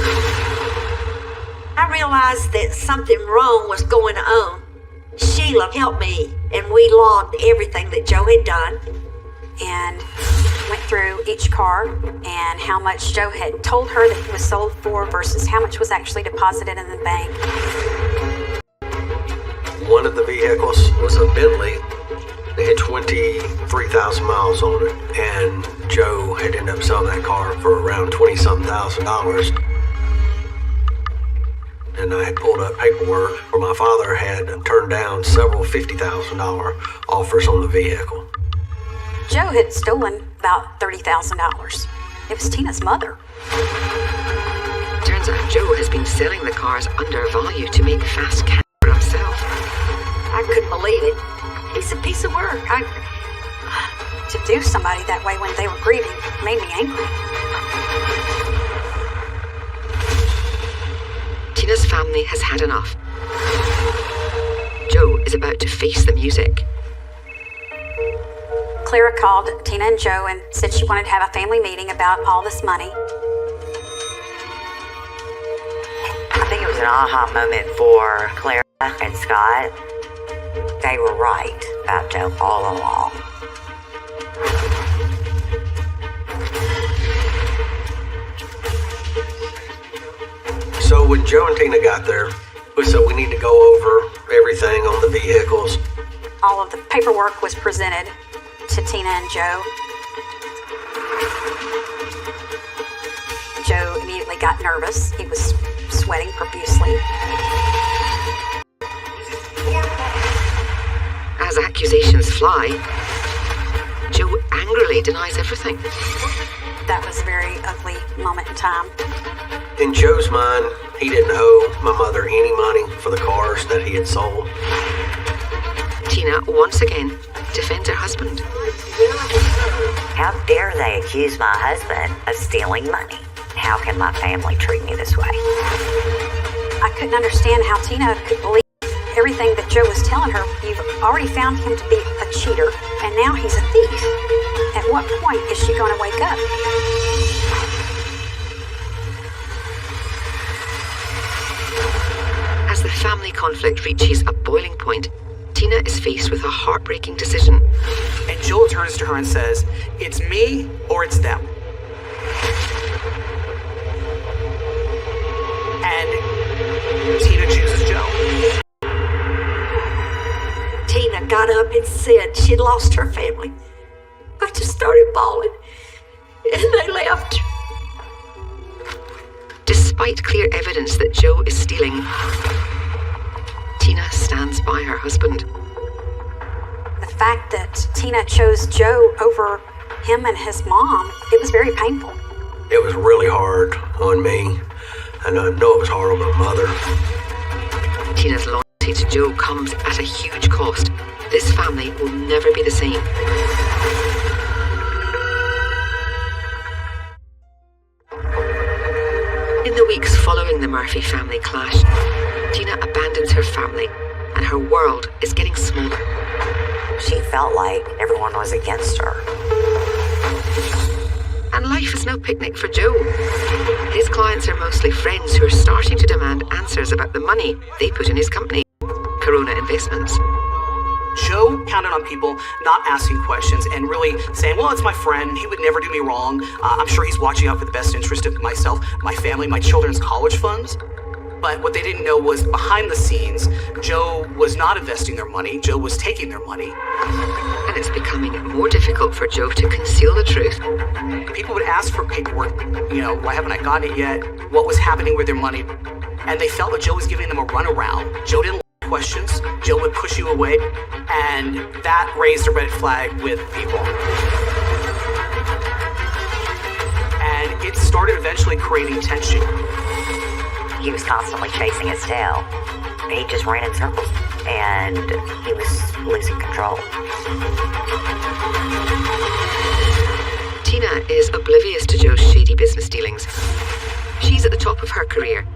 I realized that something wrong was going on. Sheila helped me, and we logged everything that Joe had done. And went through each car and how much Joe had told her that it was sold for versus how much was actually deposited in the bank. One of the vehicles was a Bentley. It had 23,000 miles on it, and Joe had ended up selling that car for around $20-something thousand. And I had pulled up paperwork where my father had turned down several $50,000 offers on the vehicle. Joe had stolen about $30,000. It was Tina's mother. Turns out Joe has been selling the cars under value to make fast cash for himself. I couldn't believe it. He's a piece of work. To do somebody that way when they were grieving made me angry. Tina's family has had enough. Joe is about to face the music. Clara called Tina and Joe and said she wanted to have a family meeting about all this money. I think it was an aha moment for Clara and Scott. They were right about Joe all along. So when Joe and Tina got there, we said we need to go over everything on the vehicles. All of the paperwork was presented to Tina and Joe. Joe immediately got nervous. He was sweating profusely. As accusations fly, Joe angrily denies everything. That was a very ugly moment in time. In Joe's mind, he didn't owe my mother any money for the cars that he had sold. Tina once again defends her husband. How dare they accuse my husband of stealing money? How can my family treat me this way? I couldn't understand how Tina could believe everything that Joe was telling her. You've already found him to be a cheater, and now he's a thief. At what point is she going to wake up? As the family conflict reaches a boiling point, Tina is faced with a heartbreaking decision. And Joel turns to her and says, "It's me or it's them." And Tina chooses Joe. Tina got up and said she'd lost her family. I just started bawling, and they left. Despite clear evidence that Joe is stealing, Tina stands by her husband. The fact that Tina chose Joe over him and his mom, it was very painful. It was really hard on me, and I know it was hard on my mother. Tina's loyalty to Joe comes at a huge cost. This family will never be the same. In the weeks following the Murphy family clash, Tina abandons her family, and her world is getting smaller. She felt like everyone was against her. And life is no picnic for Joe. His clients are mostly friends who are starting to demand answers about the money they put in his company, Corona Investments. Joe counted on people not asking questions and really saying, well, it's my friend. He would never do me wrong. I'm sure he's watching out for the best interest of myself, my family, my children's college funds. But what they didn't know was behind the scenes, Joe was not investing their money. Joe was taking their money. And it's becoming more difficult for Joe to conceal the truth. People would ask for paperwork. Why haven't I gotten it yet? What was happening with their money? And they felt that Joe was giving them a runaround. Joe didn't like questions. Joe would push you away. And that raised a red flag with people. And it started eventually creating tension. He was constantly chasing his tail. He just ran in circles, and he was losing control. Tina is oblivious to Joe's shady business dealings. She's at the top of her career,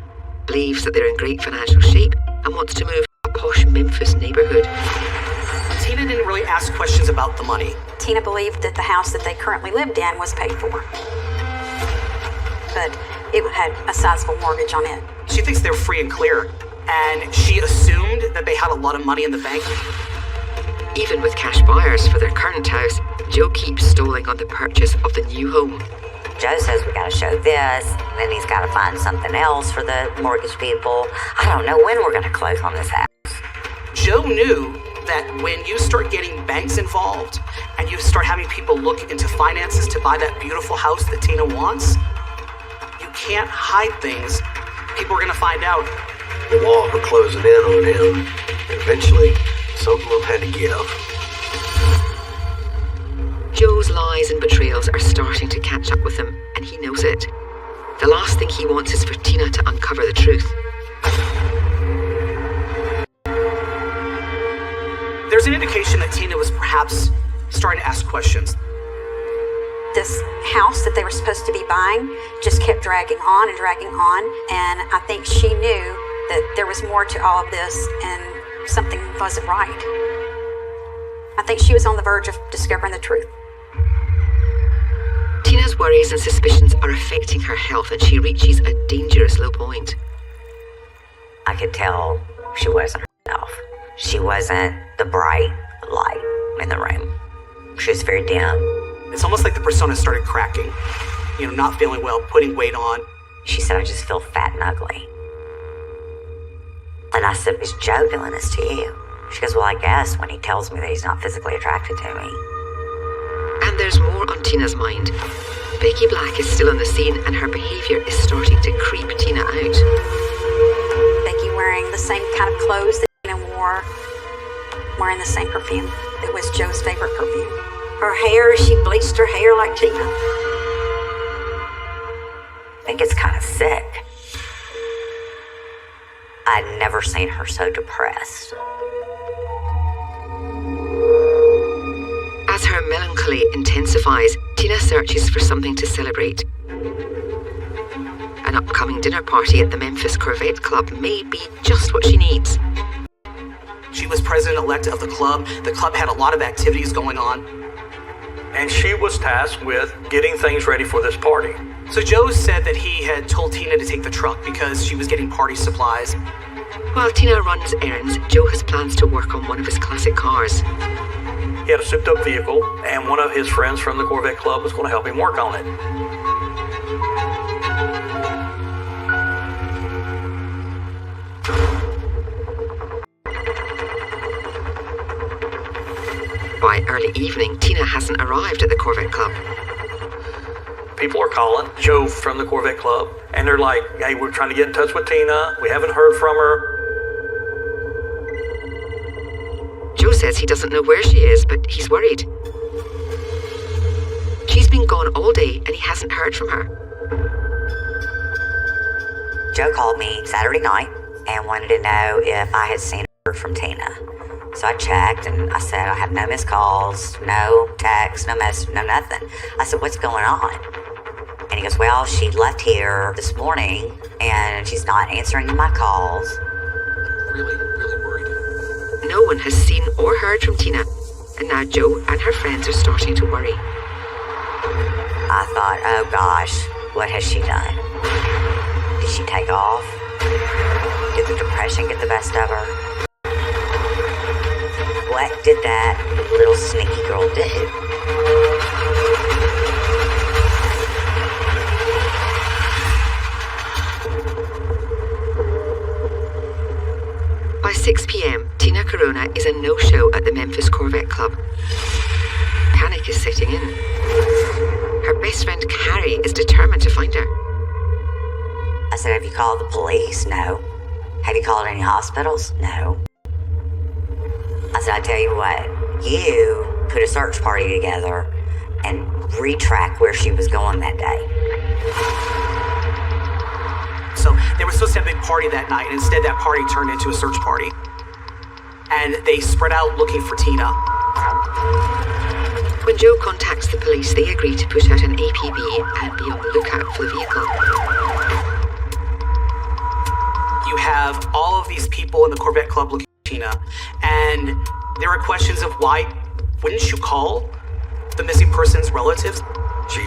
believes that they're in great financial shape, and wants to move to a posh Memphis neighborhood. Tina didn't really ask questions about the money. Tina believed that the house that they currently lived in was paid for. But it had a sizable mortgage on it. She thinks they're free and clear, and she assumed that they had a lot of money in the bank. Even with cash buyers for their current house, Joe keeps stalling on the purchase of the new home. Joe says we gotta show this, then he's gotta find something else for the mortgage people. I don't know when we're gonna close on this house. Joe knew that when you start getting banks involved and you start having people look into finances to buy that beautiful house that Tina wants, you can't hide things. People are going to find out. The walls were closing in on him. Eventually, something of them had to give. Joe's lies and betrayals are starting to catch up with him, and he knows it. The last thing he wants is for Tina to uncover the truth. There's an indication that Tina was perhaps starting to ask questions. This house that they were supposed to be buying just kept dragging on, and I think she knew that there was more to all of this and something wasn't right. I think she was on the verge of discovering the truth. Tina's worries and suspicions are affecting her health, and she reaches a dangerous low point. I could tell she wasn't herself. She wasn't the bright light in the room. She was very dim. It's almost like the persona started cracking. Not feeling well, putting weight on. She said, I just feel fat and ugly. And I said, is Joe doing this to you? She goes, well, I guess when he tells me that he's not physically attracted to me. And there's more on Tina's mind. Becky Black is still on the scene, and her behaviour is starting to creep Tina out. Becky wearing the same kind of clothes that Tina wore, wearing the same perfume. It was Joe's favorite perfume. Her hair, she bleached her hair like Tina. I think it's kind of sick. I'd never seen her so depressed. As her melancholy intensifies, Tina searches for something to celebrate. An upcoming dinner party at the Memphis Corvette Club may be just what she needs. She was president-elect of the club. The club had a lot of activities going on. And she was tasked with getting things ready for this party. So Joe said that he had told Tina to take the truck because she was getting party supplies. While Tina runs errands, Joe has plans to work on one of his classic cars. He had a souped-up vehicle, and one of his friends from the Corvette Club was going to help him work on it. By early evening, Tina hasn't arrived at the Corvette Club. People are calling Joe from the Corvette Club, and they're like, hey, we're trying to get in touch with Tina. We haven't heard from her. Joe says he doesn't know where she is, but he's worried. She's been gone all day, and he hasn't heard from her. Joe called me Saturday night and wanted to know if I had seen her from Tina. So I checked, and I said, I have no missed calls, no texts, no message, no nothing. I said, what's going on? And he goes, well, she left here this morning, and she's not answering my calls. Really worried. No one has seen or heard from Tina, and now Joe and her friends are starting to worry. I thought, oh gosh, what has she done? Did she take off? Did the depression get the best of her? What did that little sneaky girl do? By 6 p.m., Tina Corona is a no-show at the Memphis Corvette Club. Panic is setting in. Her best friend Carrie is determined to find her. I said, have you called the police? No. Have you called any hospitals? No. I said, I tell you what, you put a search party together and retrack where she was going that day. So they were supposed to have a big party that night, and instead that party turned into a search party. And they spread out looking for Tina. When Joe contacts the police, they agree to put out an APB and be on the lookout for the vehicle. You have all of these people in the Corvette Club looking for Tina, and there are questions of why wouldn't you call the missing person's relatives? She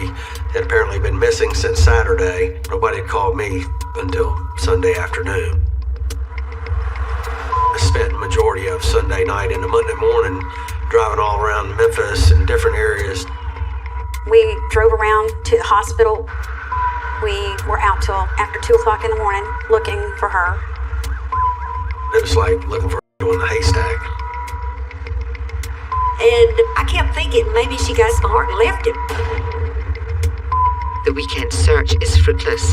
had apparently been missing since Saturday. Nobody had called me until Sunday afternoon. I spent the majority of Sunday night into Monday morning driving all around Memphis and different areas. We drove around to the hospital. We were out till after 2 o'clock in the morning looking for her. It was like looking for her in the hay haystack. And I kept thinking maybe she got smart and left him. The weekend search is fruitless.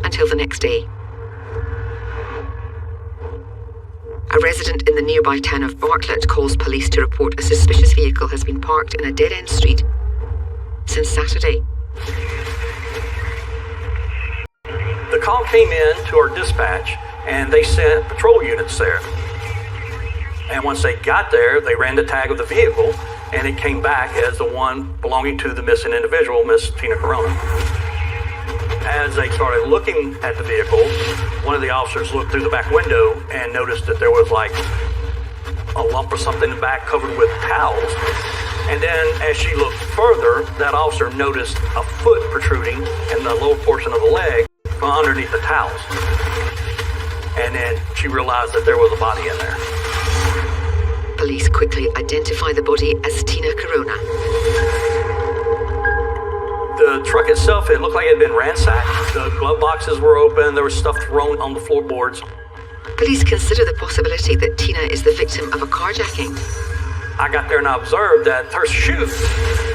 Until the next day. A resident in the nearby town of Bartlett calls police to report a suspicious vehicle has been parked in a dead-end street since Saturday. The call came in to our dispatch, and they sent patrol units there. And once they got there, they ran the tag of the vehicle, and it came back as the one belonging to the missing individual, Miss Tina Corona. As they started looking at the vehicle, one of the officers looked through the back window and noticed that there was like a lump or something in the back covered with towels. And then as she looked further, that officer noticed a foot protruding in the lower portion of the leg from underneath the towels. And then she realized that there was a body in there. Police quickly identify the body as Tina Corona. The truck itself, it looked like it had been ransacked. The glove boxes were open. There was stuff thrown on the floorboards. Police consider the possibility that Tina is the victim of a carjacking. I got there and I observed that her shoes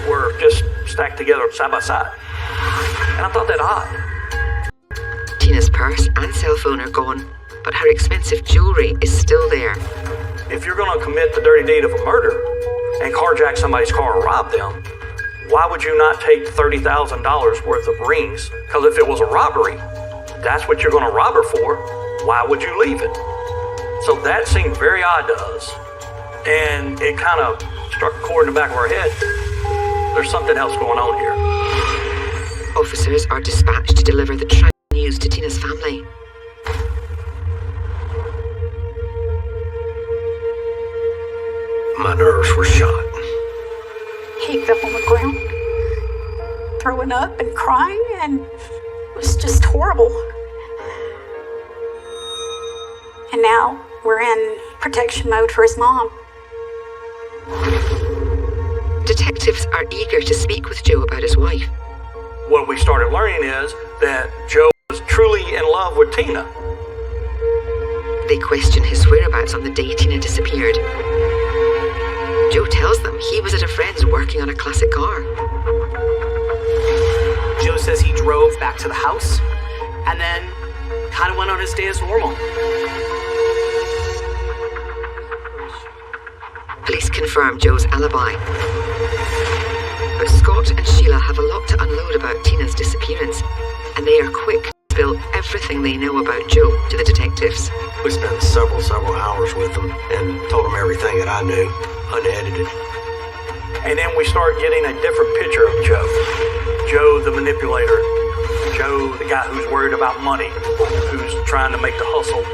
were just stacked together side by side. And I thought that odd. Tina's purse and cell phone are gone, but her expensive jewelry is still there. If you're going to commit the dirty deed of a murder and carjack somebody's car or rob them, why would you not take $30,000 worth of rings? Because if it was a robbery, that's what you're going to rob her for. Why would you leave it? So that seemed very odd to us. And it kind of struck a chord in the back of our head. There's something else going on here. Officers are dispatched to deliver the tragic news to Tina's family. My nerves were shot. Heaped up on the ground, throwing up and crying, and it was just horrible. And now we're in protection mode for his mom. Detectives are eager to speak with Joe about his wife. What we started learning is that Joe was truly in love with Tina. They question his whereabouts on the day Tina disappeared. Joe tells them he was at a friend's working on a classic car. Joe says he drove back to the house and then kind of went on his day as normal. Police confirm Joe's alibi. But Scott and Sheila have a lot to unload about Tina's disappearance, and they are quick to spill everything they know about Joe to the detectives. We spent several hours with them and told them everything that I knew, unedited. And then we start getting a different picture of Joe. Joe the manipulator. Joe the guy who's worried about money, who's trying to make the hustle.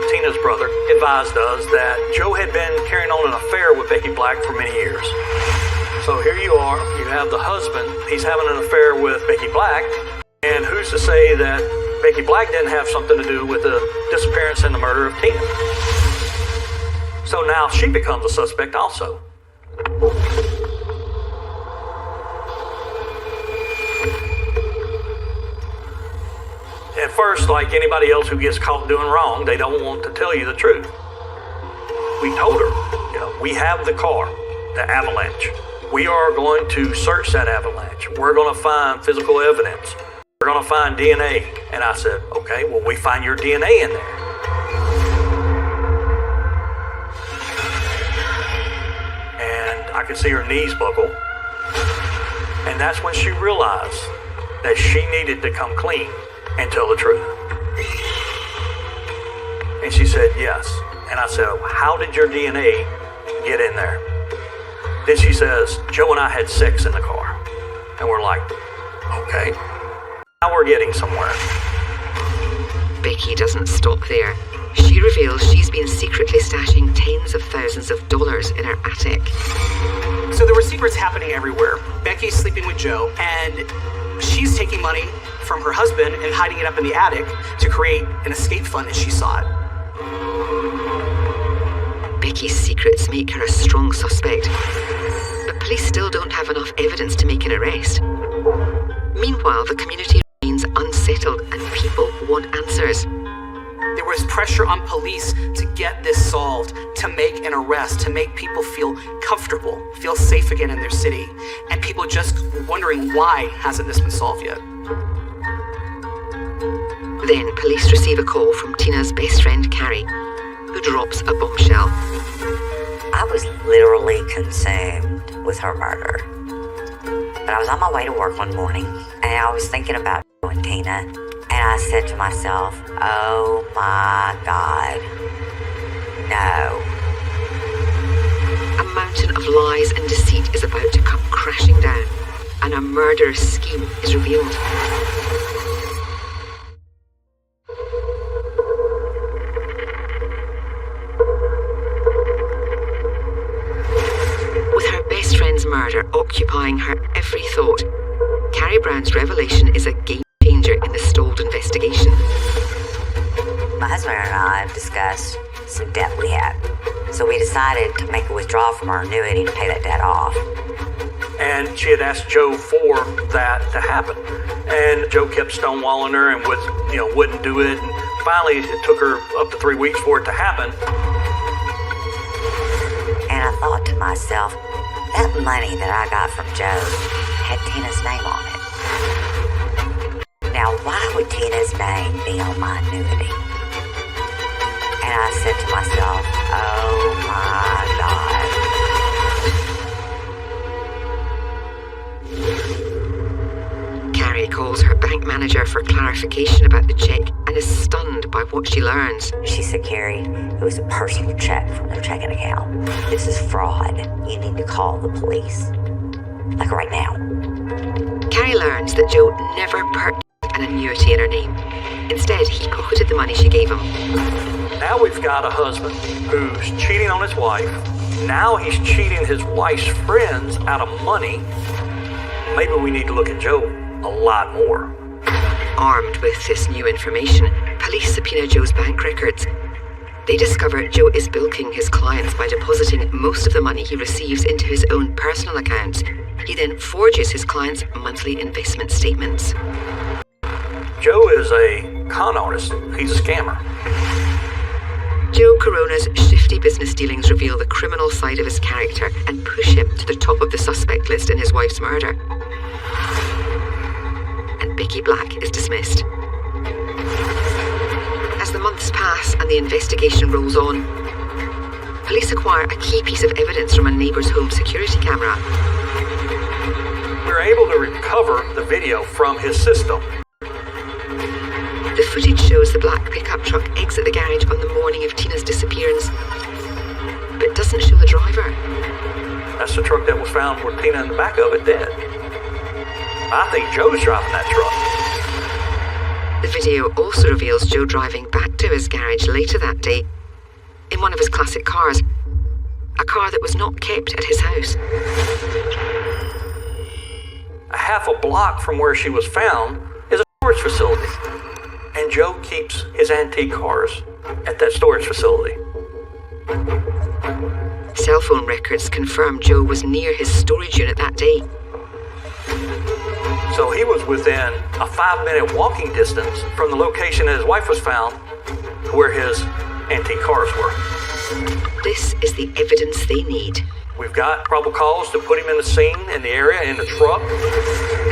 Tina's brother advised us that Joe had been carrying on an affair with Becky Black for many years. So here you are, you have the husband, he's having an affair with Becky Black, and who's to say that Becky Black didn't have something to do with the disappearance and the murder of Tina? So now she becomes a suspect also. At first, like anybody else who gets caught doing wrong, they don't want to tell you the truth. We told her, we have the car, the Avalanche. We are going to search that Avalanche. We're going to find physical evidence. We're going to find DNA. And I said, okay, well, we find your DNA in there. And I could see her knees buckle. And that's when she realized that she needed to come clean and tell the truth. And she said, yes. And I said, how did your DNA get in there? Then she says, Joe and I had sex in the car. And we're like, okay. Now we're getting somewhere. Becky doesn't stop there. She reveals she's been secretly stashing tens of thousands of dollars in her attic. So there were secrets happening everywhere. Becky's sleeping with Joe, and she's taking money from her husband and hiding it up in the attic to create an escape fund as she saw it. Becky's secrets make her a strong suspect, but police still don't have enough evidence to make an arrest. Meanwhile, the community remains want answers. There was pressure on police to get this solved, to make an arrest, to make people feel comfortable, feel safe again in their city. And people just wondering, why hasn't this been solved yet? Then police receive a call from Tina's best friend, Carrie, who drops a bombshell. I was literally consumed with her murder. But I was on my way to work one morning, and I was thinking about Joe and Tina, and I said to myself, oh my God, no. A mountain of lies and deceit is about to come crashing down, and a murderous scheme is revealed. With her best friend's murder occupying her every thought, Carrie Brown's revelation is a game changer in the stalled investigation. My husband and I have discussed some debt we had, so we decided to make a withdrawal from our annuity to pay that debt off. And she had asked Joe for that to happen. And Joe kept stonewalling her and wouldn't do it. And finally, it took her up to 3 weeks for it to happen. And I thought to myself, that money that I got from Joe had Tina's name on it. Now, why would Tina's name be on my annuity? And I said to myself, oh my God. Carrie calls her bank manager for clarification about the check and is stunned by what she learns. She said, Carrie, it was a personal check from their checking account. This is fraud. You need to call the police. Like right now. Carrie learns that Joe never purchased an annuity in her name. Instead, he pocketed the money she gave him. Now we've got a husband who's cheating on his wife. Now he's cheating his wife's friends out of money. Maybe we need to look at Joe a lot more. Armed with this new information, police subpoena Joe's bank records. They discover Joe is bilking his clients by depositing most of the money he receives into his own personal accounts. He then forges his clients' monthly investment statements. Joe is a con artist. He's a scammer. Joe Corona's shifty business dealings reveal the criminal side of his character and push him to the top of the suspect list in his wife's murder. And Becky Black is dismissed. As the months pass and the investigation rolls on, police acquire a key piece of evidence from a neighbour's home security camera. We're able to recover the video from his system. The footage shows the black pickup truck exit the garage on the morning of Tina's disappearance, but doesn't show the driver. That's the truck that was found with Tina in the back of it dead. I think Joe's driving that truck. The video also reveals Joe driving back to his garage later that day in one of his classic cars, a car that was not kept at his house. A half a block from where she was found is a storage facility. And Joe keeps his antique cars at that storage facility. Cell phone records confirm Joe was near his storage unit that day. So he was within a 5-minute walking distance from the location that his wife was found to where his antique cars were. This is the evidence they need. We've got probable cause to put him in the scene, in the area, in the truck.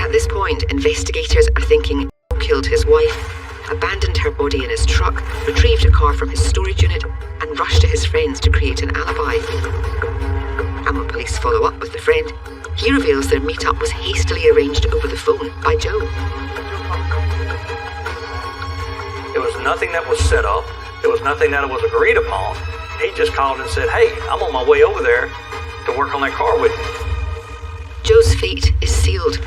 At this point, investigators are thinking Joe killed his wife, abandoned her body in his truck, retrieved a car from his storage unit, and rushed to his friends to create an alibi. And when police follow up with the friend, he reveals their meet-up was hastily arranged over the phone by Joe. It was nothing that was set up. It was nothing that was agreed upon. He just called and said, hey, I'm on my way over there to work on that car with you. Joe's fate is sealed.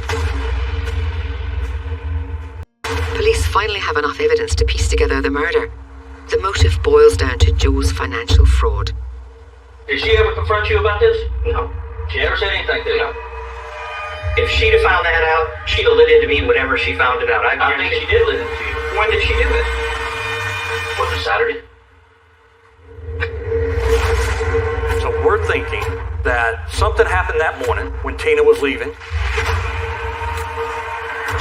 Police finally have enough evidence to piece together the murder. The motive boils down to Joe's financial fraud. Did she ever confront you about this? No. She never said anything to you? If she'd have found that out, she'd have lit into me whenever she found it out. I think she did lit into you. When did she do it? Was it Saturday? So we're thinking that something happened that morning when Tina was leaving.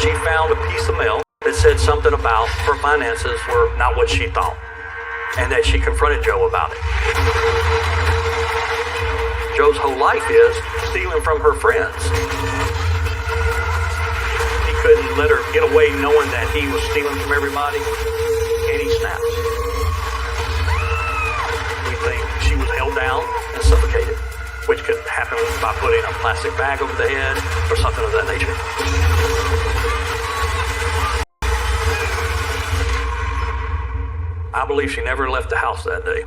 She found a piece of mail that said something about her finances were not what she thought, and that she confronted Joe about it. Joe's whole life is stealing from her friends. He couldn't let her get away knowing that he was stealing from everybody, and he snaps. We think she was held down and suffocated, which could happen by putting a plastic bag over the head or something of that nature. I believe she never left the house that day.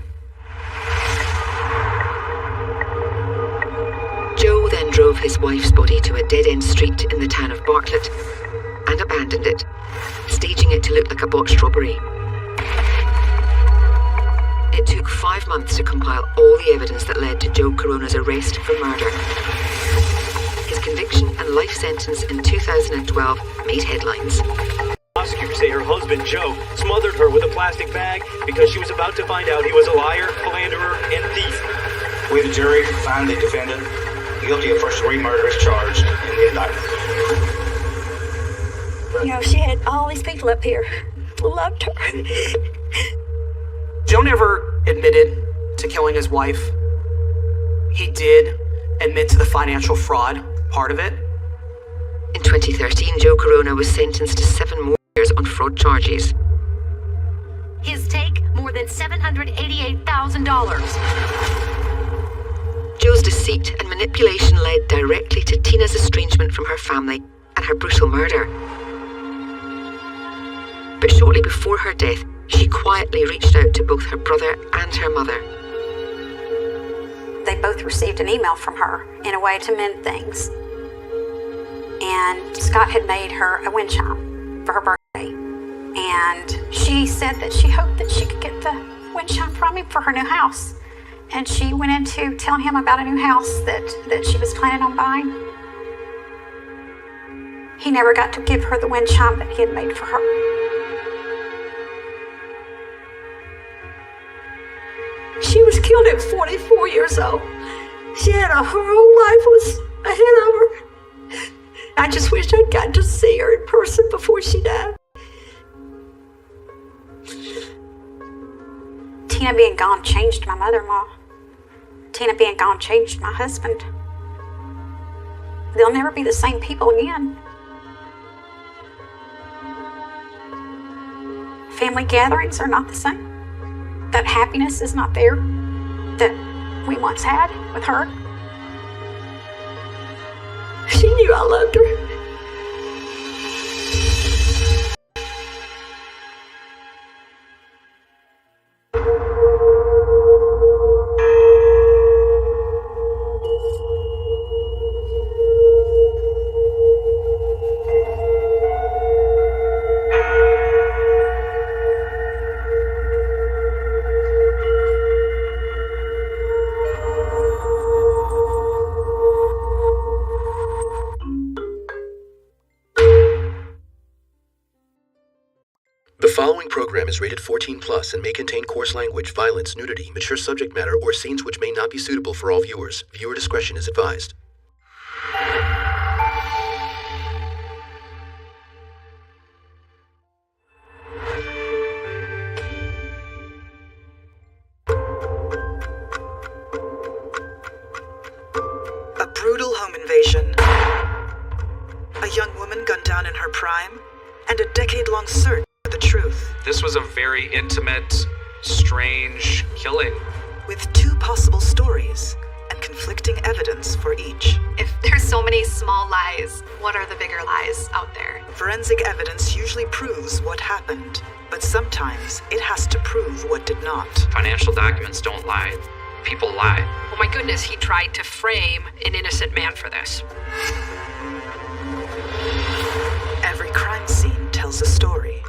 Joe then drove his wife's body to a dead-end street in the town of Bartlett and abandoned it, staging it to look like a botched robbery. It took 5 months to compile all the evidence that led to Joe Corona's arrest for murder. His conviction and life sentence in 2012 made headlines. Prosecutors say her husband, Joe, smothered her with a plastic bag because she was about to find out he was a liar, philanderer, and thief. We, the jury, find the defendant guilty of first-degree murder as charged in the indictment. You know, she had all these people up here who loved her. Joe never admitted to killing his wife. He did admit to the financial fraud part of it. In 2013, Joe Corona was sentenced to 7 more years on fraud charges. His take, more than $788,000. Joe's deceit and manipulation led directly to Tina's estrangement from her family and her brutal murder. But shortly before her death, she quietly reached out to both her brother and her mother. They both received an email from her in a way to mend things. And Scott had made her a wind chime for her birthday. And she said that she hoped that she could get the wind chime from him for her new house. And she went into telling him about a new house that she was planning on buying. He never got to give her the wind chime that he had made for her. She was killed at 44 years old. She had her whole life was ahead of her. I just wished I'd gotten to see her in person before she died. Tina being gone changed my mother-in-law. Tina being gone changed my husband. They'll never be the same people again. Family gatherings are not the same. That happiness is not there that we once had with her. She knew I loved her. The following program is rated 14+ and may contain coarse language, violence, nudity, mature subject matter, or scenes which may not be suitable for all viewers. Viewer discretion is advised. A brutal home invasion. A young woman gunned down in her prime, and a decade-long search for the truth. This was a very intimate, strange killing. With 2 possible stories and conflicting evidence for each. If there's so many small lies, what are the bigger lies out there? Forensic evidence usually proves what happened, but sometimes it has to prove what did not. Financial documents don't lie. People lie. Oh my goodness, he tried to frame an innocent man for this. Every crime scene tells a story.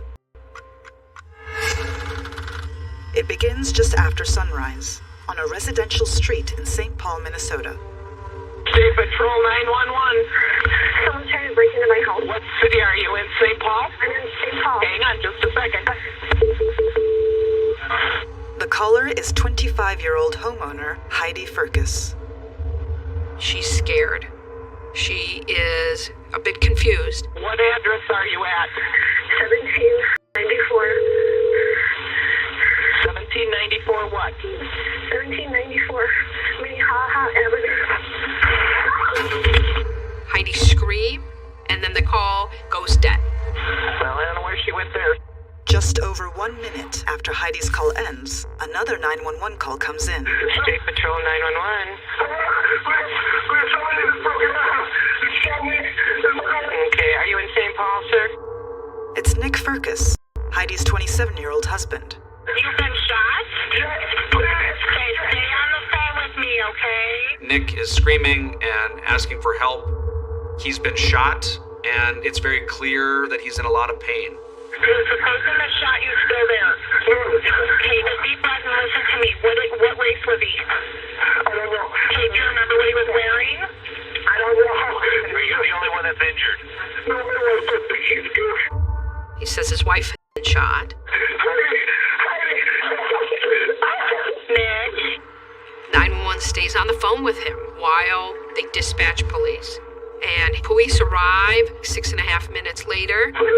It begins just after sunrise, on a residential street in St. Paul, Minnesota. State Patrol 911. Someone's trying to break into my home. What city are you in, St. Paul? I'm in St. Paul. Hang on just a second. The caller is 25-year-old homeowner Heidi Furcus. She's scared. She is a bit confused. What address are you at? 17 what? 1794 Minnehaha Avenue. Heidi screams, and then the call goes dead. Well, I don't know where she went there. Just over 1 minute after Heidi's call ends, another 911 call comes in. State Patrol 911. Okay, are you in St. Paul, sir? It's Nick Furcus, Heidi's 27-year-old husband. You've been shot? Okay, stay on the phone with me, okay? Nick is screaming and asking for help. He's been shot, and it's very clear that he's in a lot of pain. The person that shot you is still there. Okay, just deep breath and listen to me. What race was he? I don't know. Okay, do you remember what he was wearing? I don't know. You're the only one that's injured. No, he's good. He says his wife has been shot. Nick? 911 stays on the phone with him while they dispatch police. And police arrive 6.5 minutes later. Okay,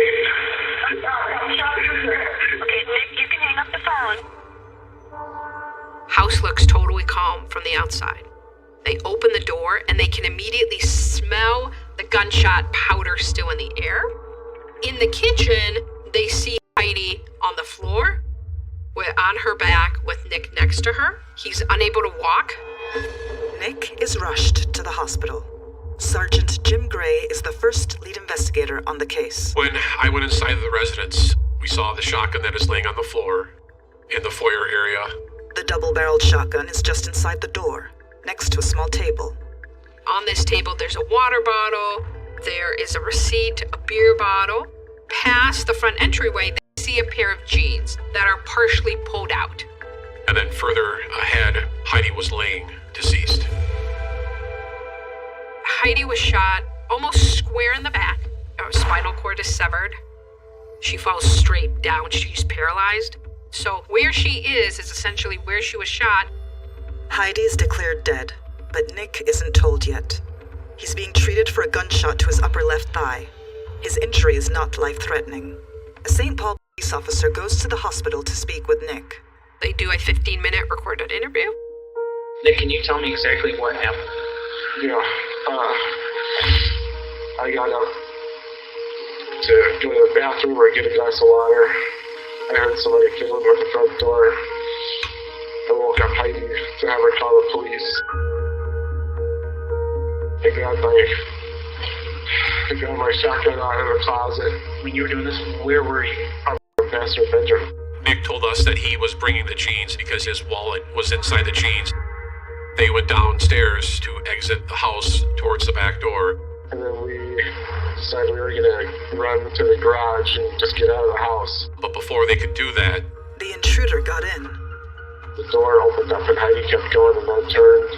Nick, you can hang up the phone. House looks totally calm from the outside. They open the door and they can immediately smell the gunshot powder still in the air. In the kitchen, they see Heidi on the floor, on her back with Nick next to her. He's unable to walk. Nick is rushed to the hospital. Sergeant Jim Gray is the first lead investigator on the case. When I went inside the residence, we saw the shotgun that is laying on the floor in the foyer area. The double-barreled shotgun is just inside the door, next to a small table. On this table, there's a water bottle, there is a receipt, a beer bottle. Past the front entryway, they see a pair of jeans that are partially pulled out. And then further ahead, Heidi was laying deceased. Heidi was shot almost square in the back. Her spinal cord is severed. She falls straight down. She's paralyzed. So where she is essentially where she was shot. Heidi is declared dead, but Nick isn't told yet. He's being treated for a gunshot to his upper left thigh. His injury is not life-threatening. A St. Paul police officer goes to the hospital to speak with Nick. They do a 15-minute recorded interview. Nick, can you tell me exactly what happened? Yeah, I got up to go to the bathroom or get a glass of water. I heard somebody fiddling with the front door. I woke up Heidi to have her call the police. I grabbed my shotgun out of the closet. When you were doing this, where were you? I'm in the master bedroom. Nick told us that he was bringing the jeans because his wallet was inside the jeans. They went downstairs to exit the house towards the back door. And then we decided we were going to run to the garage and just get out of the house. But before they could do that, the intruder got in. The door opened up and Heidi kept going and then turned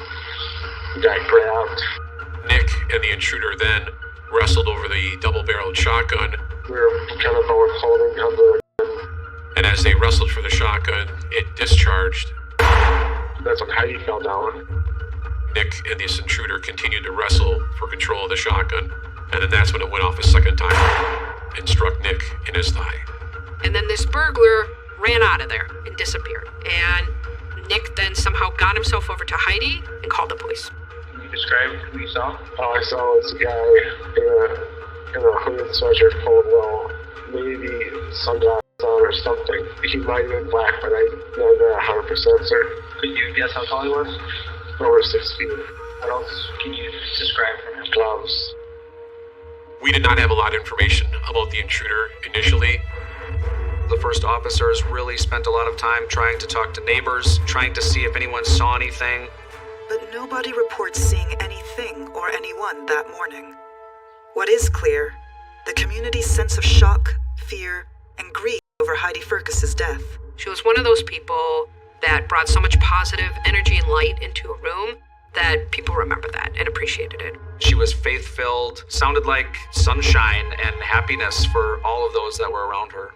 and got grabbed. Nick and the intruder then wrestled over the double-barreled shotgun. We were kind of both holding on the gun. And as they wrestled for the shotgun, it discharged. That's when Heidi fell down. Nick and this intruder continued to wrestle for control of the shotgun, and then that's when it went off a second time and struck Nick in his thigh. And then this burglar ran out of there and disappeared. And Nick then somehow got himself over to Heidi and called the police. Can you describe who you saw? All I saw was a guy in a hooded sweatshirt pulled low, maybe sunglasses on or something. He might have been black, but I'm not 100% certain. Could you guess how tall he was? Over 6 feet. What else can you describe from him? Gloves. We did not have a lot of information about the intruder initially. The first officers really spent a lot of time trying to talk to neighbors, trying to see if anyone saw anything. But nobody reports seeing anything or anyone that morning. What is clear, the community's sense of shock, fear, and grief over Heidi Furcus's death. She was one of those people that brought so much positive energy and light into a room that people remember that and appreciated it. She was faith-filled, sounded like sunshine and happiness for all of those that were around her.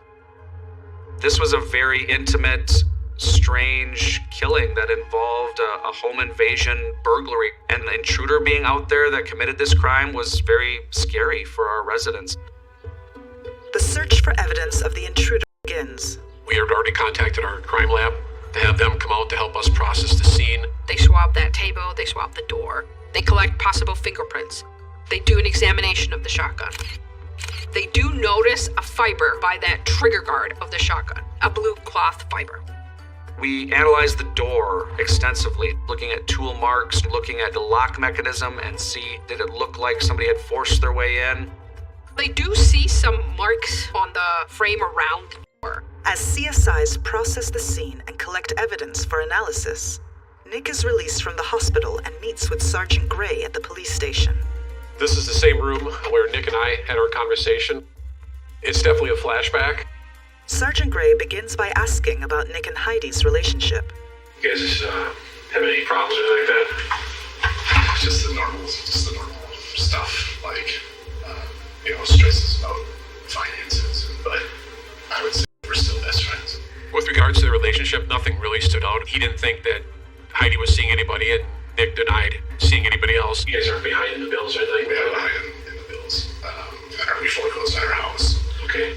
This was a very intimate, strange killing that involved a home invasion burglary. And the intruder being out there that committed this crime was very scary for our residents. The search for evidence of the intruder begins. We had already contacted our crime lab. have them come out to help us process the scene. They swab that table, they swab the door. They collect possible fingerprints. They do an examination of the shotgun. They do notice a fiber by that trigger guard of the shotgun, a blue cloth fiber. We analyzed the door extensively, looking at tool marks, looking at the lock mechanism, and see did it look like somebody had forced their way in. They do see some marks on the frame around the door. As CSIs process the scene and collect evidence for analysis, Nick is released from the hospital and meets with Sergeant Gray at the police station. This is the same room where Nick and I had our conversation. It's definitely a flashback. Sergeant Gray begins by asking about Nick and Heidi's relationship. You guys have any problems or anything like that? Just the normal stuff, like, stresses about finances, but I would say we're still best friends. With regards to the relationship, nothing really stood out. He didn't think that Heidi was seeing anybody, and Nick denied seeing anybody else. You guys aren't behind in the bills or anything? We are behind in the bills. We foreclosed on our house. Okay.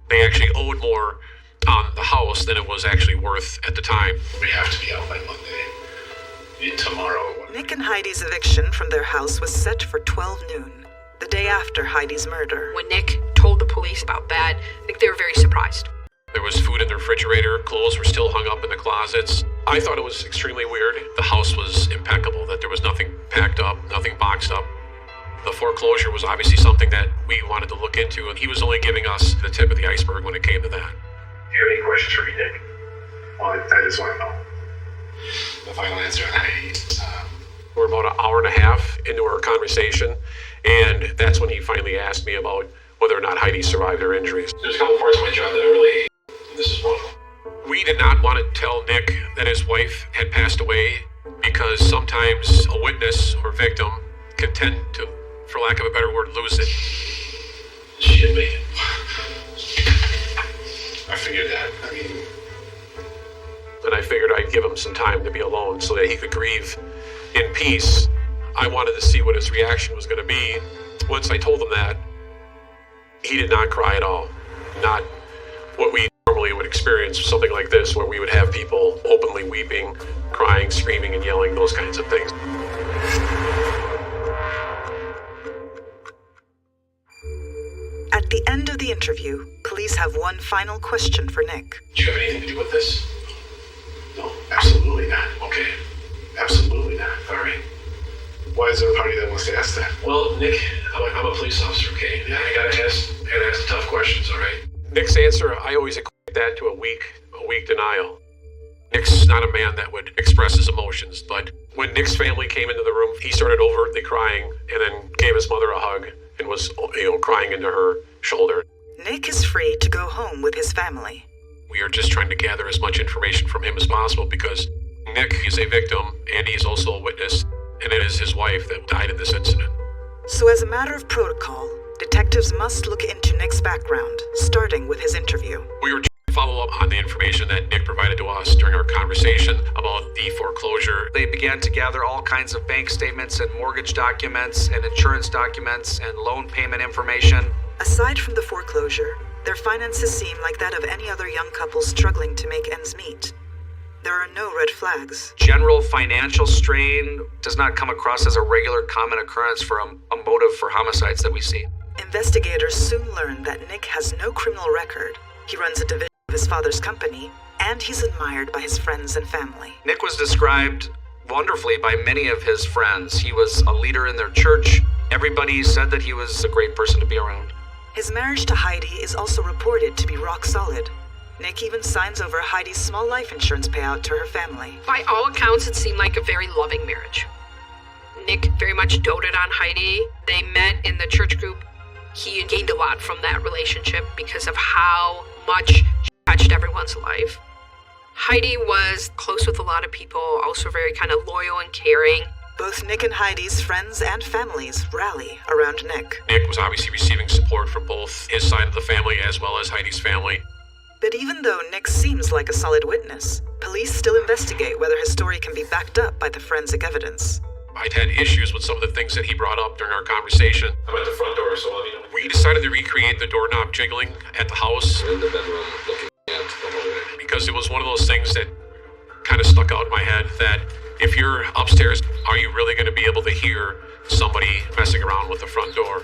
They actually owed more on the house than it was actually worth at the time. We have to be out by Monday. Tomorrow. Nick and Heidi's eviction from their house was set for 12 noon, the day after Heidi's murder. When Nick told the police about that, I think they were very surprised. There was food in the refrigerator, clothes were still hung up in the closets. I thought it was extremely weird. The house was impeccable, that there was nothing packed up, nothing boxed up. The foreclosure was obviously something that we wanted to look into, and he was only giving us the tip of the iceberg when it came to that. Do you have any questions for me, Nick? Well, I just want to know the final answer on Heidi. We're about an hour and a half into our conversation, and that's when he finally asked me about whether or not Heidi survived her injuries. There's a couple parts of my job that I really hate, and this is one of them. We did not want to tell Nick that his wife had passed away because sometimes a witness or victim can tend to, for lack of a better word, lose it. She didn't make it. I figured that. And I figured I'd give him some time to be alone so that he could grieve in peace. I wanted to see what his reaction was going to be. Once I told him that, he did not cry at all. Not what we normally would experience, something like this, where we would have people openly weeping, crying, screaming, and yelling, those kinds of things. At the end of the interview, police have one final question for Nick. Do you have anything to do with this? No, absolutely not. Okay. Absolutely not. All right. Why is there a party that wants to ask that? Well, Nick, I'm a police officer, okay? Yeah, I gotta ask the tough questions, all right? Nick's answer, I always equate that to a weak denial. Nick's not a man that would express his emotions, but when Nick's family came into the room, he started overtly crying and then gave his mother a hug and was, crying into her shoulder. Nick is free to go home with his family. We are just trying to gather as much information from him as possible because Nick is a victim and he is also a witness, and it is his wife that died in this incident. So as a matter of protocol, detectives must look into Nick's background, starting with his interview. We were trying to follow up on the information that Nick provided to us during our conversation about the foreclosure. They began to gather all kinds of bank statements and mortgage documents and insurance documents and loan payment information. Aside from the foreclosure, their finances seem like that of any other young couple struggling to make ends meet. There are no red flags. General financial strain does not come across as a regular common occurrence for a motive for homicides that we see. Investigators soon learn that Nick has no criminal record. He runs a division of his father's company, and he's admired by his friends and family. Nick was described wonderfully by many of his friends. He was a leader in their church. Everybody said that he was a great person to be around. His marriage to Heidi is also reported to be rock solid. Nick even signs over Heidi's small life insurance payout to her family. By all accounts, it seemed like a very loving marriage. Nick very much doted on Heidi. They met in the church group. He gained a lot from that relationship because of how much she touched everyone's life. Heidi was close with a lot of people, also very kind of loyal and caring. Both Nick and Heidi's friends and families rally around Nick. Nick was obviously receiving support from both his side of the family as well as Heidi's family. But even though Nick seems like a solid witness, police still investigate whether his story can be backed up by the forensic evidence. I'd had issues with some of the things that he brought up during our conversation. I'm at the front door, so let me know. We decided to recreate the doorknob jiggling at the house. In the bedroom, looking at the hallway. Because it was one of those things that kind of stuck out in my head that if you're upstairs, are you really going to be able to hear somebody messing around with the front door?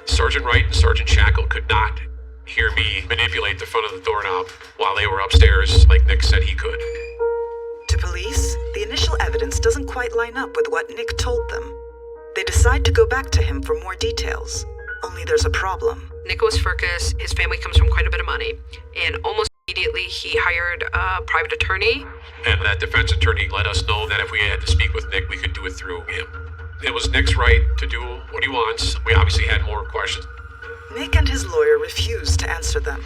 Sergeant Wright and Sergeant Shackle could not hear me manipulate the front of the doorknob while they were upstairs like Nick said he could. To police, the initial evidence doesn't quite line up with what Nick told them. They decide to go back to him for more details. Only there's a problem. Nicholas Firkus, his family comes from quite a bit of money, and almost immediately he hired a private attorney. And that defense attorney let us know that if we had to speak with Nick, we could do it through him. It was Nick's right to do what he wants. We obviously had more questions. Nick and his lawyer refused to answer them.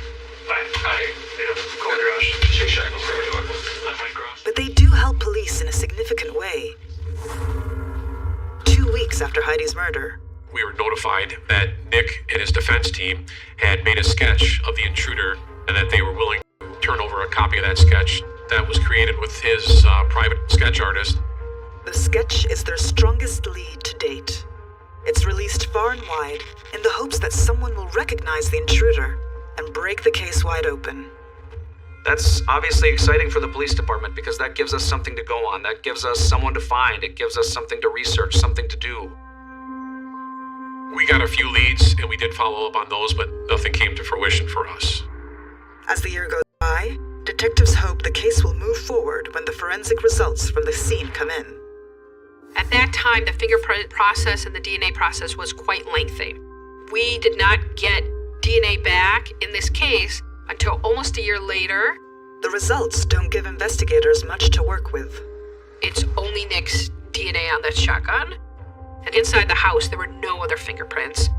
But they do help police in a significant way. 2 weeks after Heidi's murder, We were notified that Nick and his defense team had made a sketch of the intruder and that they were willing to turn over a copy of that sketch that was created with his private sketch artist. the sketch is their strongest lead to date. It's released far and wide in the hopes that someone will recognize the intruder and break the case wide open. That's obviously exciting for the police department because that gives us something to go on. That gives us someone to find. It gives us something to research, something to do. We got a few leads and we did follow up on those, but nothing came to fruition for us. As the year goes by, detectives hope the case will move forward when the forensic results from the scene come in. At that time, the fingerprint process and the DNA process was quite lengthy. We did not get DNA back in this case until almost a year later. The results don't give investigators much to work with. It's only Nick's DNA on that shotgun. And inside the house, there were no other fingerprints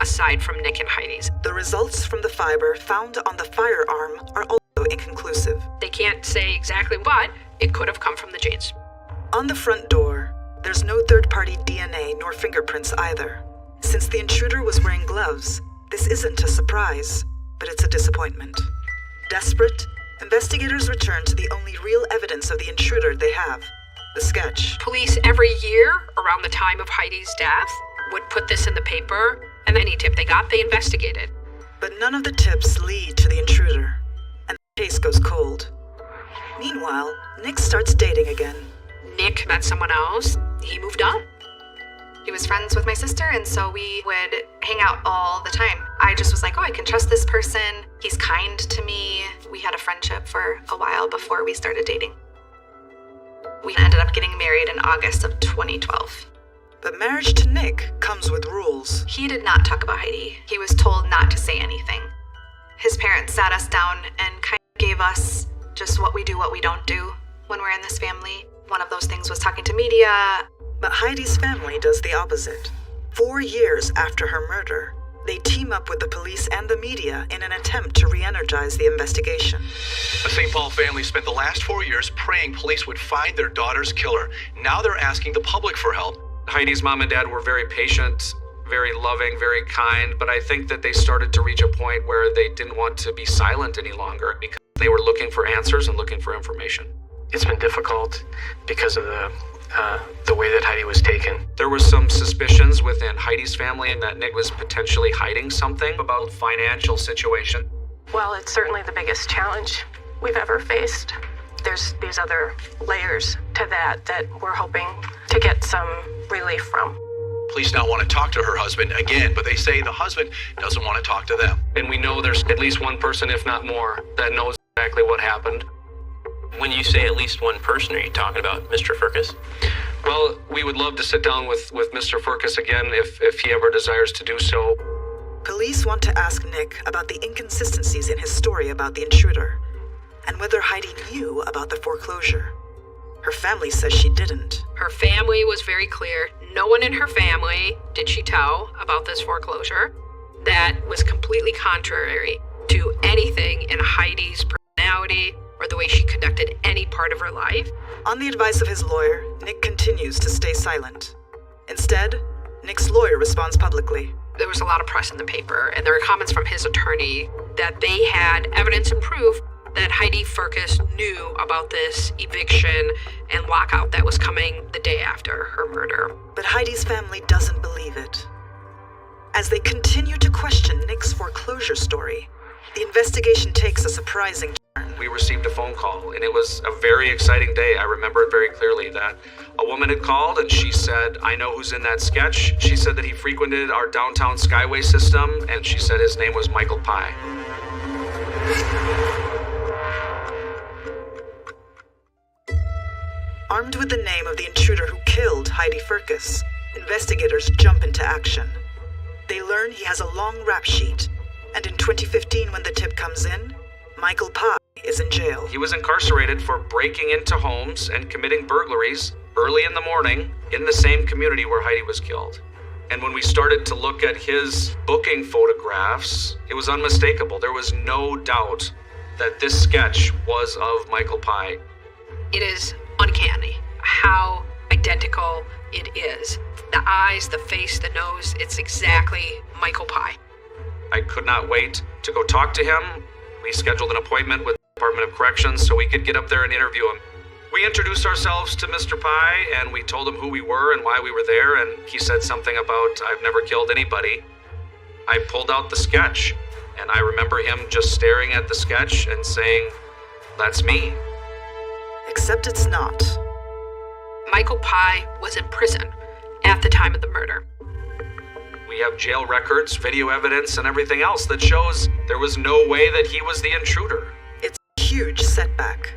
aside from Nick and Heidi's. The results from the fiber found on the firearm are also inconclusive. They can't say exactly what. It could have come from the jeans. On the front door, there's no third-party DNA nor fingerprints either. Since the intruder was wearing gloves, this isn't a surprise, but it's a disappointment. Desperate, investigators return to the only real evidence of the intruder they have, the sketch. Police every year around the time of Heidi's death would put this in the paper, and any tip they got, they investigated. But none of the tips lead to the intruder, and the case goes cold. Meanwhile, Nick starts dating again. Nick met someone else. He moved on. He was friends with my sister, and so we would hang out all the time. I just was like, oh, I can trust this person. He's kind to me. We had a friendship for a while before we started dating. We ended up getting married in August of 2012. But marriage to Nick comes with rules. He did not talk about Heidi. He was told not to say anything. His parents sat us down and kind of gave us just what we do, what we don't do when we're in this family. One of those things was talking to media. But Heidi's family does the opposite. 4 years after her murder, they team up with the police and the media in an attempt to re-energize the investigation. The St. Paul family spent the last 4 years praying police would find their daughter's killer. Now they're asking the public for help. Heidi's mom and dad were very patient, very loving, very kind, but I think that they started to reach a point where they didn't want to be silent any longer because they were looking for answers and looking for information. It's been difficult because of the way that Heidi was taken. There was some suspicions within Heidi's family and that Nick was potentially hiding something about the financial situation. Well, it's certainly the biggest challenge we've ever faced. There's these other layers to that we're hoping to get some relief from. Police now want to talk to her husband again, but they say the husband doesn't want to talk to them. And we know there's at least one person, if not more, that knows exactly what happened. When you say at least one person, are you talking about Mr. Firkus? Well, we would love to sit down with Mr. Firkus again if he ever desires to do so. Police want to ask Nick about the inconsistencies in his story about the intruder, and whether Heidi knew about the foreclosure. Her family says she didn't. Her family was very clear. No one in her family did she tell about this foreclosure. That was completely contrary to anything in Heidi's personality or the way she conducted any part of her life. On the advice of his lawyer, Nick continues to stay silent. Instead, Nick's lawyer responds publicly. There was a lot of press in the paper, and there were comments from his attorney that they had evidence and proof that Heidi Firkus knew about this eviction and lockout that was coming the day after her murder. But Heidi's family doesn't believe it. As they continue to question Nick's foreclosure story, The investigation takes a surprising turn. We received a phone call, and it was a very exciting day. I remember it very clearly that a woman had called, and she said, I know who's in that sketch. She said that he frequented our downtown Skyway system, and she said his name was Michael Pye. Armed with the name of the intruder who killed Heidi Firkus, investigators jump into action. They learn he has a long rap sheet, and in 2015, when the tip comes in, Michael Pye is in jail. He was incarcerated for breaking into homes and committing burglaries early in the morning in the same community where Heidi was killed. And when we started to look at his booking photographs, it was unmistakable. There was no doubt that this sketch was of Michael Pye. It is uncanny how identical it is. The eyes, the face, the nose, it's exactly Michael Pye. I could not wait to go talk to him. We scheduled an appointment with the Department of Corrections so we could get up there and interview him. We introduced ourselves to Mr. Pye, and we told him who we were and why we were there, and he said something about, I've never killed anybody. I pulled out the sketch, and I remember him just staring at the sketch and saying, that's me. Except it's not. Michael Pye was in prison at the time of the murder. We have jail records, video evidence, and everything else that shows there was no way that he was the intruder. It's a huge setback.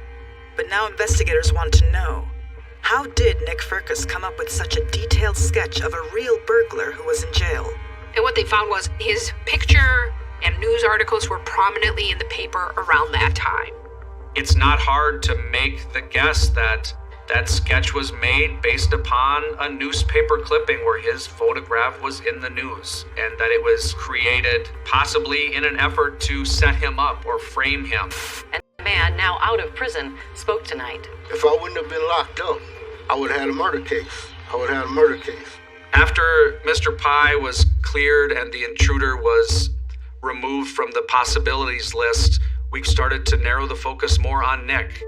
But now investigators want to know, how did Nick Firkus come up with such a detailed sketch of a real burglar who was in jail? And what they found was his picture and news articles were prominently in the paper around that time. It's not hard to make the guess that that sketch was made based upon a newspaper clipping where his photograph was in the news, and that it was created possibly in an effort to set him up or frame him. And the man, now out of prison, spoke tonight. If I wouldn't have been locked up, I would have had a murder case. After Mr. Pye was cleared and the intruder was removed from the possibilities list, we started to narrow the focus more on Nick.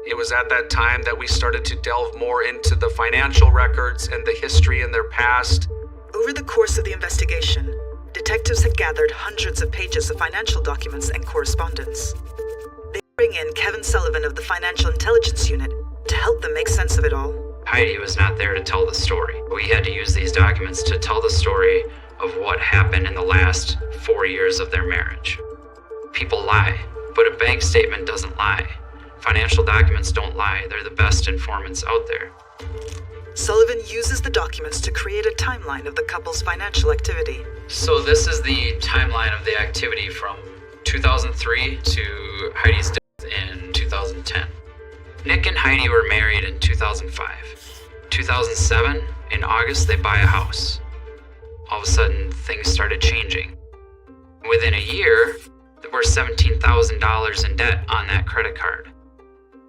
It was at that time that we started to delve more into the financial records and the history in their past. Over the course of the investigation, detectives had gathered hundreds of pages of financial documents and correspondence. They bring in Kevin Sullivan of the Financial Intelligence Unit to help them make sense of it all. Heidi was not there to tell the story. We had to use these documents to tell the story of what happened in the last 4 years of their marriage. People lie, but a bank statement doesn't lie. Financial documents don't lie. They're the best informants out there. Sullivan uses the documents to create a timeline of the couple's financial activity. So this is the timeline of the activity from 2003 to Heidi's death in 2010. Nick and Heidi were married in 2005. 2007, in August, they buy a house. All of a sudden, things started changing. Within a year, there were $17,000 in debt on that credit card.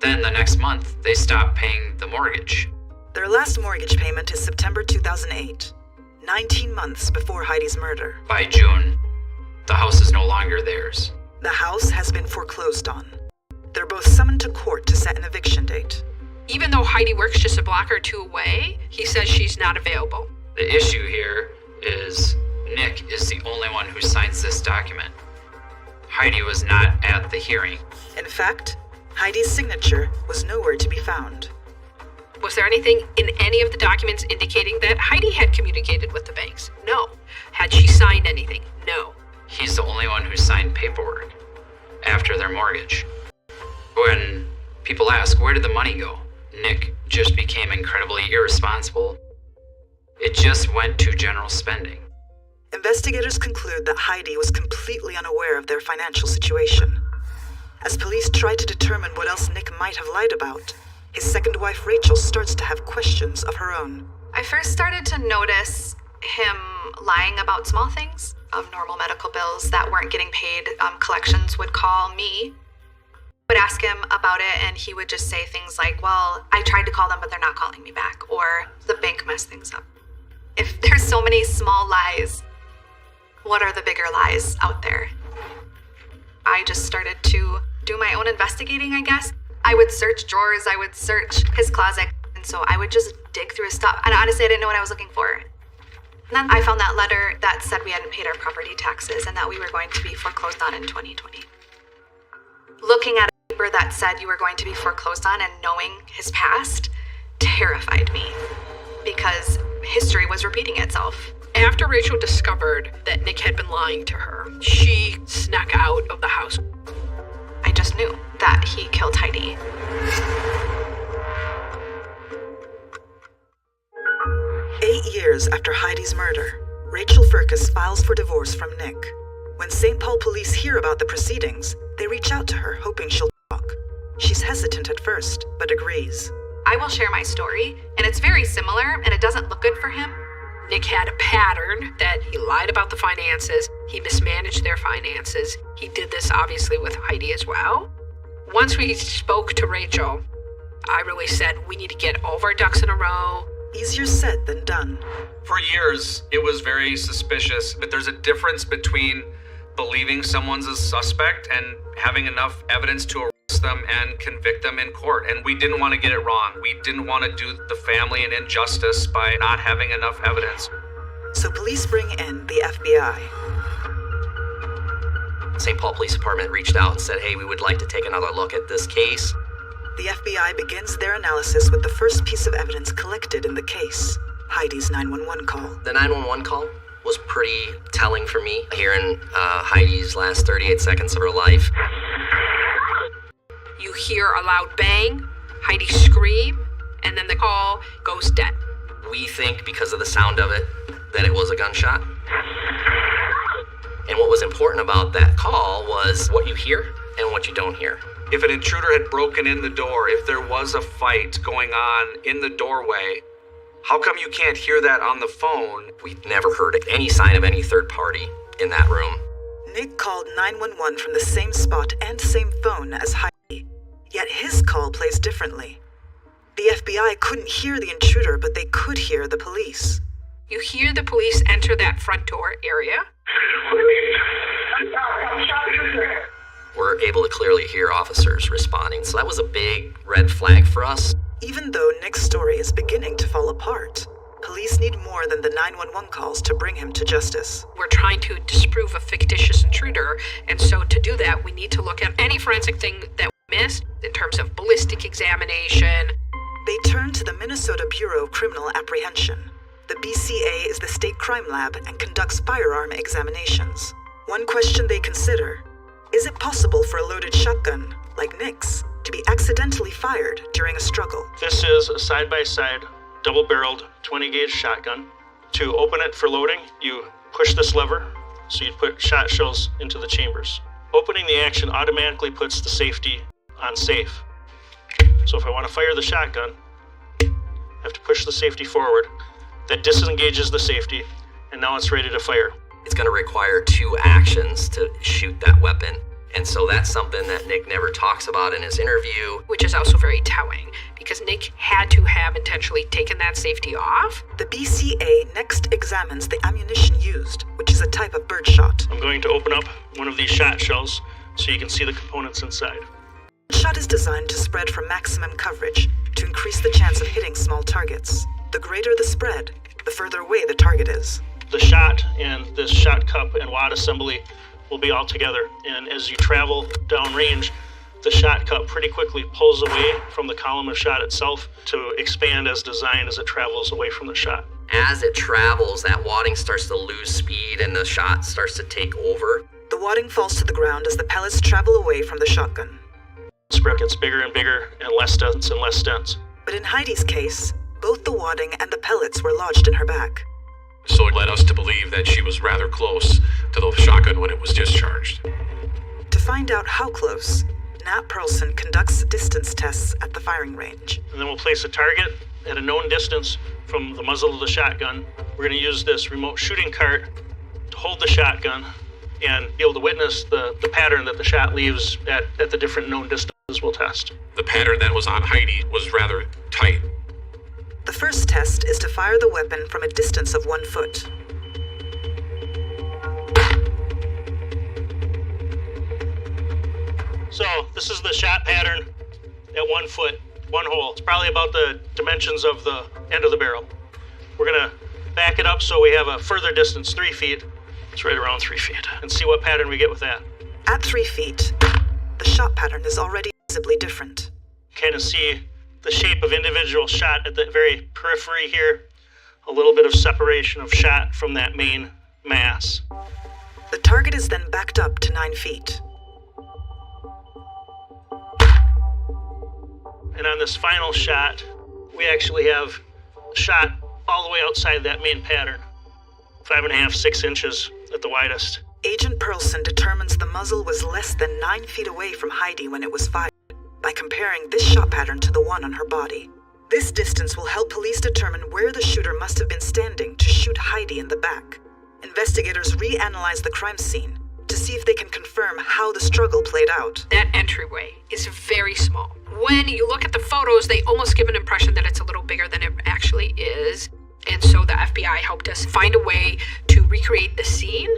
Then the next month, they stopped paying the mortgage. Their last mortgage payment is September 2008, 19 months before Heidi's murder. By June, the house is no longer theirs. The house has been foreclosed on. They're both summoned to court to set an eviction date. Even though Heidi works just a block or two away, he says she's not available. The issue here is Nick is the only one who signs this document. Heidi was not at the hearing. In fact, Heidi's signature was nowhere to be found. Was there anything in any of the documents indicating that Heidi had communicated with the banks? No. Had she signed anything? No. He's the only one who signed paperwork after their mortgage. When people ask, where did the money go? Nick just became incredibly irresponsible. It just went to general spending. Investigators conclude that Heidi was completely unaware of their financial situation. As police try to determine what else Nick might have lied about, his second wife Rachel starts to have questions of her own. I first started to notice him lying about small things, normal medical bills that weren't getting paid. Collections would call me, would ask him about it, and he would just say things like, well, I tried to call them, but they're not calling me back, or the bank messed things up. If there's so many small lies, what are the bigger lies out there? I just started to do my own investigating, I guess. I would search drawers, I would search his closet, and so I would just dig through his stuff. And honestly, I didn't know what I was looking for. And then I found that letter that said we hadn't paid our property taxes and that we were going to be foreclosed on in 2020. Looking at a paper that said you were going to be foreclosed on and knowing his past terrified me because history was repeating itself. After Rachel discovered that Nick had been lying to her, she snuck out of the house. I just knew that he killed Heidi. Years after Heidi's murder, Rachel Firkus files for divorce from Nick. When St. Paul police hear about the proceedings, they reach out to her, hoping she'll talk. She's hesitant at first, but agrees. I will share my story, and it's very similar, and it doesn't look good for him. Nick had a pattern that he lied about the finances, he mismanaged their finances. He did this obviously with Heidi as well. Once we spoke to Rachel, I really said we need to get all of our ducks in a row. Easier said than done. For years, it was very suspicious, but there's a difference between believing someone's a suspect and having enough evidence to arrest them and convict them in court. And we didn't want to get it wrong. We didn't want to do the family an injustice by not having enough evidence. So police bring in the FBI. St. Paul Police Department reached out and said, hey, we would like to take another look at this case. The FBI begins their analysis with the first piece of evidence collected in the case, Heidi's 911 call. The 911 call was pretty telling for me, hearing Heidi's last 38 seconds of her life. You hear a loud bang, Heidi scream, and then the call goes dead. We think, because of the sound of it, that it was a gunshot. And what was important about that call was what you hear and what you don't hear. If an intruder had broken in the door, if there was a fight going on in the doorway, how come you can't hear that on the phone? We never heard any sign of any third party in that room. Nick called 911 from the same spot and same phone as Heidi, yet his call plays differently. The FBI couldn't hear the intruder, but they could hear the police. You hear the police enter that front door area. We're able to clearly hear officers responding, so that was a big red flag for us. Even though Nick's story is beginning to fall apart, police need more than the 911 calls to bring him to justice. We're trying to disprove a fictitious intruder, and so to do that, we need to look at any forensic thing that we missed in terms of ballistic examination. They turn to the Minnesota Bureau of Criminal Apprehension. The BCA is the state crime lab and conducts firearm examinations. One question they consider: is it possible for a loaded shotgun, like Nick's, to be accidentally fired during a struggle? This is a side-by-side, double-barreled 20-gauge shotgun. To open it for loading, you push this lever, so you put shot shells into the chambers. Opening the action automatically puts the safety on safe. So if I want to fire the shotgun, I have to push the safety forward. That disengages the safety, and now it's ready to fire. It's going to require 2 actions to shoot that weapon. And so that's something that Nick never talks about in his interview. Which is also very telling, because Nick had to have intentionally taken that safety off. The BCA next examines the ammunition used, which is a type of birdshot. I'm going to open up one of these shot shells so you can see the components inside. Birdshot is designed to spread for maximum coverage, to increase the chance of hitting small targets. The greater the spread, the further away the target is. The shot and this shot cup and wad assembly will be all together, and as you travel downrange, the shot cup pretty quickly pulls away from the column of shot itself to expand as designed as it travels away from the shot. As it travels, that wadding starts to lose speed and the shot starts to take over. The wadding falls to the ground as the pellets travel away from the shotgun. The spread gets bigger and bigger and less dense and less dense. But in Heidi's case, both the wadding and the pellets were lodged in her back. So it led us to believe that she was rather close to the shotgun when it was discharged. To find out how close, Nat Pearlson conducts distance tests at the firing range. And then we'll place a target at a known distance from the muzzle of the shotgun. We're going to use this remote shooting cart to hold the shotgun and be able to witness the pattern that the shot leaves at the different known distances we'll test. The pattern that was on Heidi was rather tight. The first test is to fire the weapon from a distance of 1 foot. So this is the shot pattern at 1 foot, 1 hole. It's probably about the dimensions of the end of the barrel. We're gonna back it up so we have a further distance, 3 feet. It's right around 3 feet. And see what pattern we get with that. At 3 feet, the shot pattern is already visibly different. Kind of see the shape of individual shot at the very periphery here. A little bit of separation of shot from that main mass. The target is then backed up to 9 feet. And on this final shot, we actually have a shot all the way outside that main pattern. 5.5, 6 inches at the widest. Agent Pearlson determines the muzzle was less than 9 feet away from Heidi when it was fired, by comparing this shot pattern to the one on her body. This distance will help police determine where the shooter must have been standing to shoot Heidi in the back. Investigators reanalyze the crime scene to see if they can confirm how the struggle played out. That entryway is very small. When you look at the photos, they almost give an impression that it's a little bigger than it actually is. And so the FBI helped us find a way to recreate the scene.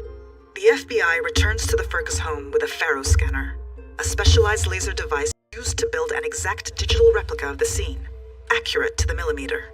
The FBI returns to the Firkus home with a Faro scanner, a specialized laser device used to build an exact digital replica of the scene, accurate to the millimeter.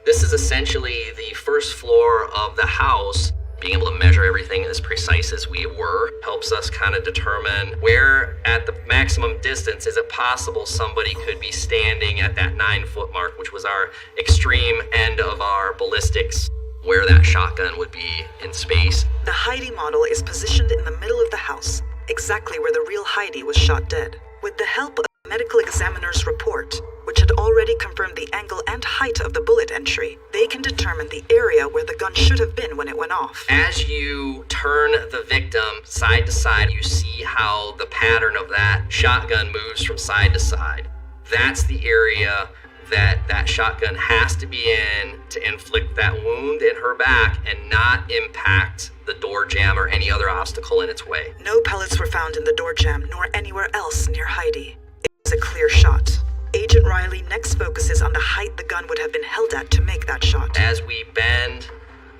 This is essentially the first floor of the house. Being able to measure everything as precise as we were helps us kind of determine where at the maximum distance is it possible somebody could be standing at that 9-foot mark, which was our extreme end of our ballistics, where that shotgun would be in space. The Heidi model is positioned in the middle of the house, exactly where the real Heidi was shot dead. With the help of the medical examiner's report, which had already confirmed the angle and height of the bullet entry, they can determine the area where the gun should have been when it went off. As you turn the victim side to side, you see how the pattern of that shotgun moves from side to side. That's the area that shotgun has to be in to inflict that wound in her back and not impact the door jamb or any other obstacle in its way. No pellets were found in the door jamb nor anywhere else near Heidi. It was a clear shot. Agent Riley next focuses on the height the gun would have been held at to make that shot. As we bend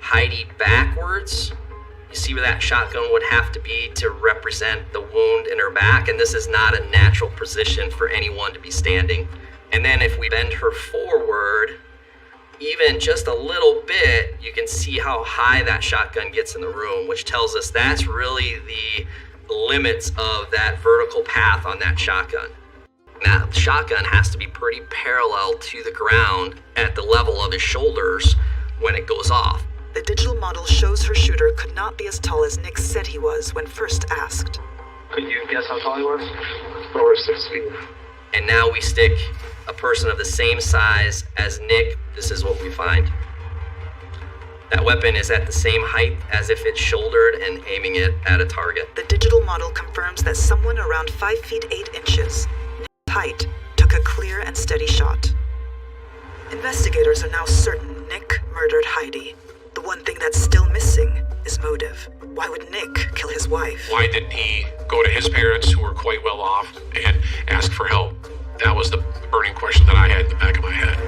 Heidi backwards, you see where that shotgun would have to be to represent the wound in her back, and this is not a natural position for anyone to be standing. And then if we bend her forward, even just a little bit, you can see how high that shotgun gets in the room, which tells us that's really the limits of that vertical path on that shotgun. That shotgun has to be pretty parallel to the ground at the level of his shoulders when it goes off. The digital model shows her shooter could not be as tall as Nick said he was when first asked. Could you guess how tall he was? Over 6 feet. And now we stick a person of the same size as Nick. This is what we find. That weapon is at the same height as if it's shouldered and aiming it at a target. The digital model confirms that someone around 5 feet 8 inches, Nick's height, took a clear and steady shot. Investigators are now certain Nick murdered Heidi. The one thing that's still missing is motive. Why would Nick kill his wife? Why didn't he go to his parents, who were quite well off, and ask for help? That was the burning question that I had in the back of my head.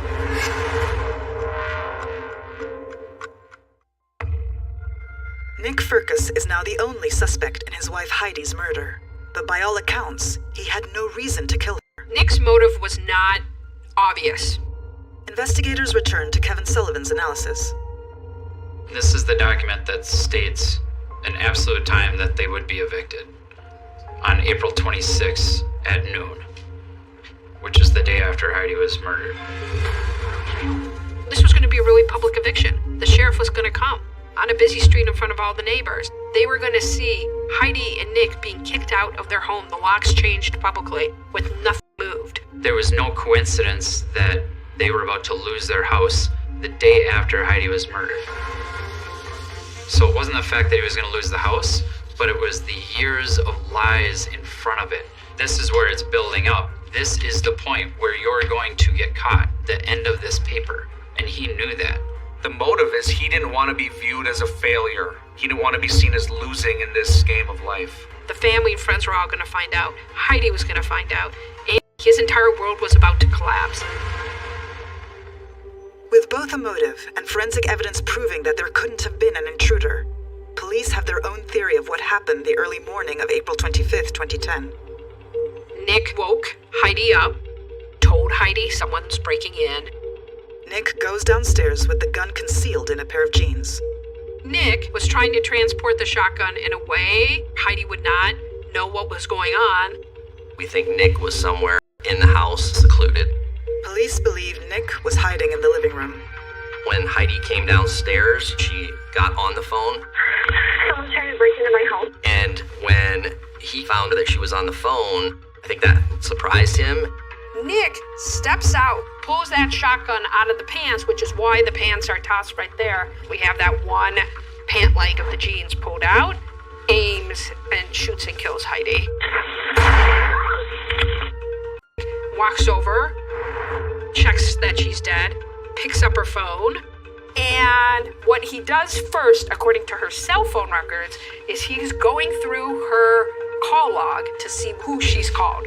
Nick Firkus is now the only suspect in his wife Heidi's murder. But by all accounts, he had no reason to kill her. Nick's motive was not obvious. Investigators return to Kevin Sullivan's analysis. This is the document that states an absolute time that they would be evicted. On April 26th at noon, which is the day after Heidi was murdered. This was going to be a really public eviction. The sheriff was going to come on a busy street in front of all the neighbors. They were going to see Heidi and Nick being kicked out of their home. The locks changed publicly with nothing moved. There was no coincidence that they were about to lose their house the day after Heidi was murdered. So it wasn't the fact that he was going to lose the house, but it was the years of lies in front of it. This is where it's building up. This is the point where you're going to get caught, the end of this paper. And he knew that. The motive is he didn't want to be viewed as a failure. He didn't want to be seen as losing in this game of life. The family and friends were all going to find out. Heidi was going to find out. And his entire world was about to collapse. With both a motive and forensic evidence proving that there couldn't have been an intruder, police have their own theory of what happened the early morning of April 25th, 2010. Nick woke Heidi up, told Heidi someone's breaking in. Nick goes downstairs with the gun concealed in a pair of jeans. Nick was trying to transport the shotgun in a way Heidi would not know what was going on. We think Nick was somewhere in the house, secluded. Police believe Nick was hiding in the living room. When Heidi came downstairs, she got on the phone. Someone's trying to break into my home. And when he found that she was on the phone, I think that surprised him. Nick steps out, pulls that shotgun out of the pants, which is why the pants are tossed right there. We have that one pant leg of the jeans pulled out, aims and shoots and kills Heidi. Walks over, checks that she's dead, picks up her phone, and what he does first, according to her cell phone records, is he's going through her call log to see who she's called.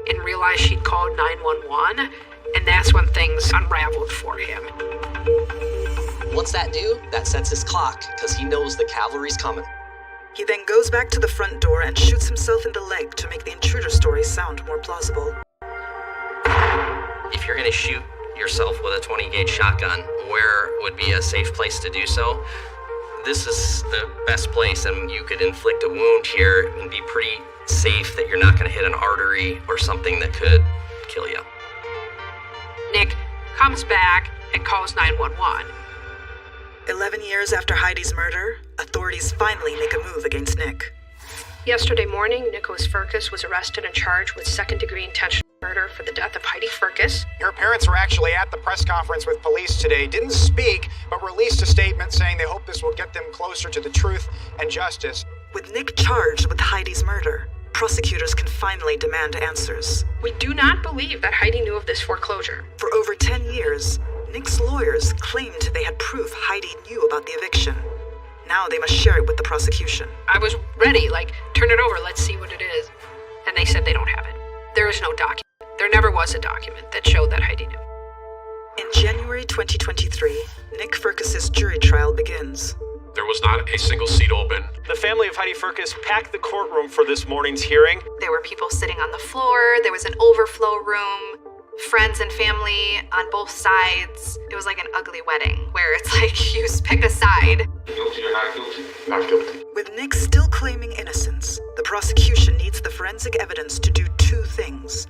And realized she'd called 911, and that's when things unraveled for him. What's that do? That sets his clock, because he knows the cavalry's coming. He then goes back to the front door and shoots himself in the leg to make the intruder story sound more plausible. If you're going to shoot yourself with a 20-gauge shotgun, where would be a safe place to do so? This is the best place, and you could inflict a wound here and be pretty safe that you're not going to hit an artery or something that could kill you. Nick comes back and calls 911. 11 years after Heidi's murder, authorities finally make a move against Nick. Yesterday morning, Nicholas Firkus was arrested and charged with second-degree intentional murder for the death of Heidi Firkus. Her parents were actually at the press conference with police today, didn't speak, but released a statement saying they hope this will get them closer to the truth and justice. With Nick charged with Heidi's murder, prosecutors can finally demand answers. We do not believe that Heidi knew of this foreclosure. For over 10 years, Nick's lawyers claimed they had proof Heidi knew about the eviction. Now they must share it with the prosecution. I was ready, turn it over, let's see what it is. And they said they don't have it. There is no document. There never was a document that showed that Heidi knew. In January 2023, Nick Firkus' jury trial begins. There was not a single seat open. The family of Heidi Firkus packed the courtroom for this morning's hearing. There were people sitting on the floor. There was an overflow room. Friends and family on both sides. It was like an ugly wedding, where it's like you pick a side. Guilty or not guilty? Not guilty. With Nick still claiming innocence, the prosecution needs the forensic evidence to do two things.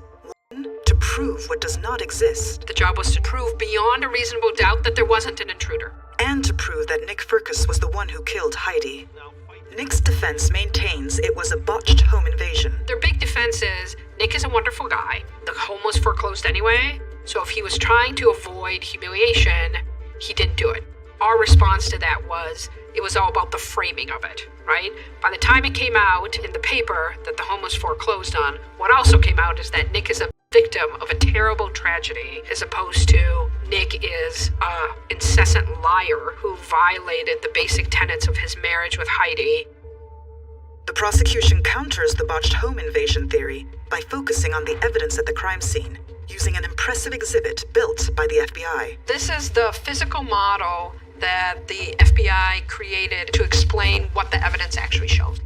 One, to prove what does not exist. The job was to prove beyond a reasonable doubt that there wasn't an intruder. And to prove that Nick Firkus was the one who killed Heidi. Nick's defense maintains it was a botched home invasion. Their big defense is, Nick is a wonderful guy. The home was foreclosed anyway, so if he was trying to avoid humiliation, he didn't do it. Our response to that was, it was all about the framing of it, right? By the time it came out in the paper that the home was foreclosed on, what also came out is that Nick is a victim of a terrible tragedy, as opposed to Nick is an incessant liar who violated the basic tenets of his marriage with Heidi. The prosecution counters the botched home invasion theory by focusing on the evidence at the crime scene, using an impressive exhibit built by the FBI. This is the physical model that the FBI created to explain what the evidence actually shows.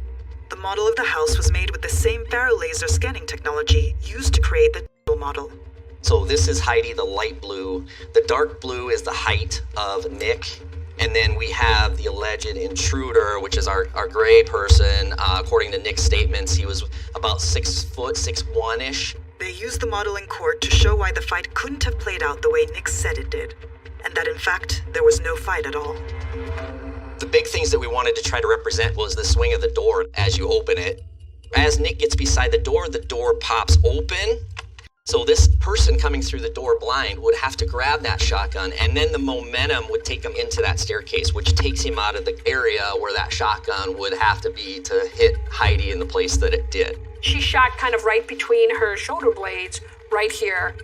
The model of the house was made with the same Faro laser scanning technology used to create the digital model. So this is Heidi, the light blue. The dark blue is the height of Nick. And then we have the alleged intruder, which is our gray person. According to Nick's statements, he was about 6 foot, 6'1"-ish. They used the model in court to show why the fight couldn't have played out the way Nick said it did. And that in fact, there was no fight at all. The big things that we wanted to try to represent was the swing of the door as you open it. As Nick gets beside the door pops open. So this person coming through the door blind would have to grab that shotgun, and then the momentum would take him into that staircase, which takes him out of the area where that shotgun would have to be to hit Heidi in the place that it did. She shot kind of right between her shoulder blades, right here.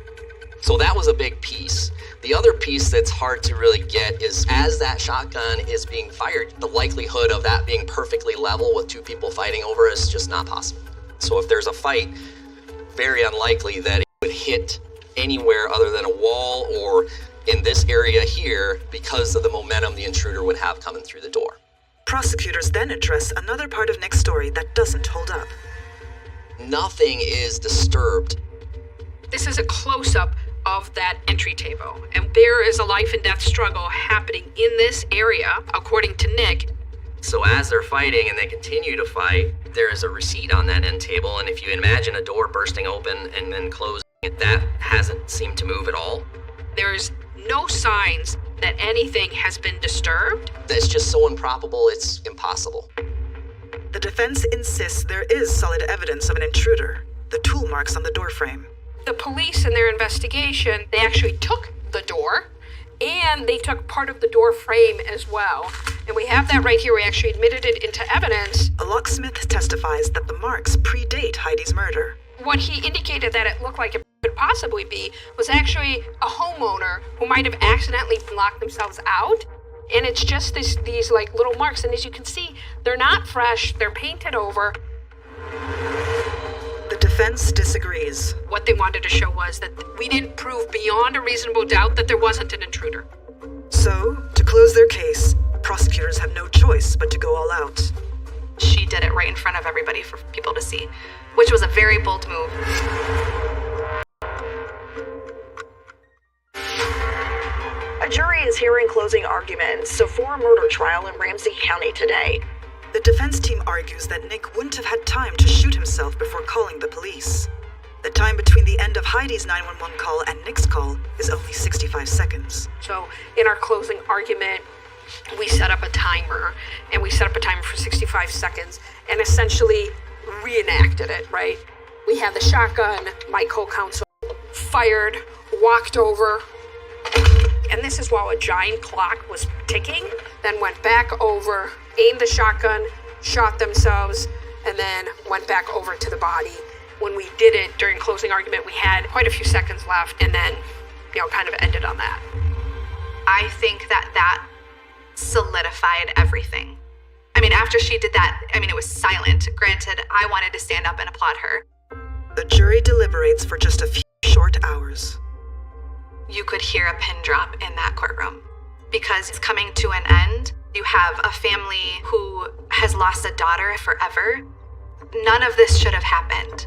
So that was a big piece. The other piece that's hard to really get is as that shotgun is being fired, the likelihood of that being perfectly level with two people fighting over is just not possible. So if there's a fight, very unlikely that it would hit anywhere other than a wall or in this area here because of the momentum the intruder would have coming through the door. Prosecutors then address another part of Nick's story that doesn't hold up. Nothing is disturbed. This is a close-up of that entry table. And there is a life and death struggle happening in this area, according to Nick. So as they're fighting and they continue to fight, there is a receipt on that end table, and if you imagine a door bursting open and then closing, that hasn't seemed to move at all. There's no signs that anything has been disturbed. It's just so improbable, it's impossible. The defense insists there is solid evidence of an intruder, the tool marks on the doorframe. The police in their investigation, they actually took the door, and they took part of the door frame as well. And we have that right here. We actually admitted it into evidence. A locksmith testifies that the marks predate Heidi's murder. What he indicated that it looked like it could possibly be was actually a homeowner who might have accidentally locked themselves out. And it's just these like little marks. And as you can see, they're not fresh. They're painted over. The defense disagrees. What they wanted to show was that we didn't prove beyond a reasonable doubt that there wasn't an intruder. So, to close their case, prosecutors have no choice but to go all out. She did it right in front of everybody for people to see, which was a very bold move. A jury is hearing closing arguments for a murder trial in Ramsey County today. The defense team argues that Nick wouldn't have had time to shoot himself before calling the police. The time between the end of Heidi's 911 call and Nick's call is only 65 seconds. So in our closing argument, we set up a timer, and we set up a timer for 65 seconds and essentially reenacted it, right? We had the shotgun, my co-counsel fired, walked over, and this is while a giant clock was ticking, then went back over, aimed the shotgun, shot themselves, and then went back over to the body. When we did it during closing argument, we had quite a few seconds left, and then, kind of ended on that. I think that solidified everything. I mean, after she did that, it was silent. Granted, I wanted to stand up and applaud her. The jury deliberates for just a few short hours. You could hear a pin drop in that courtroom because it's coming to an end. You have a family who has lost a daughter forever. None of this should have happened.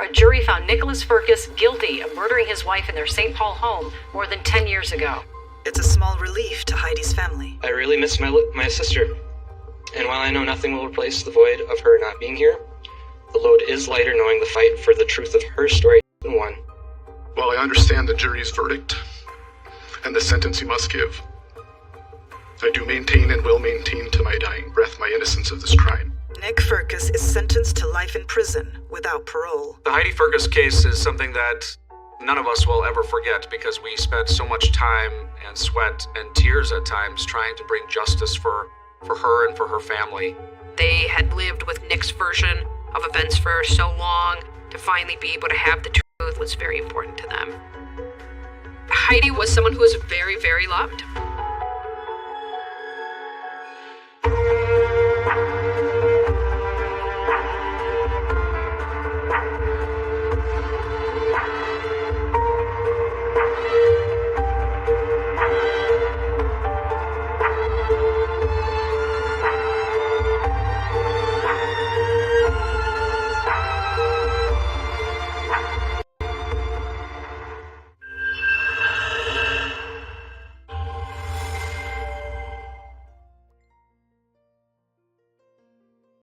A jury found Nicholas Firkus guilty of murdering his wife in their St. Paul home more than 10 years ago. It's a small relief to Heidi's family. I really miss my sister. And while I know nothing will replace the void of her not being here, the load is lighter knowing the fight for the truth of her story has been won. While I understand the jury's verdict and the sentence you must give, I do maintain and will maintain to my dying breath my innocence of this crime. Nick Firkus is sentenced to life in prison without parole. The Heidi Firkus case is something that none of us will ever forget because we spent so much time and sweat and tears at times trying to bring justice for her and for her family. They had lived with Nick's version of events for so long. To finally be able to have the truth was very important to them. Heidi was someone who was very, very loved.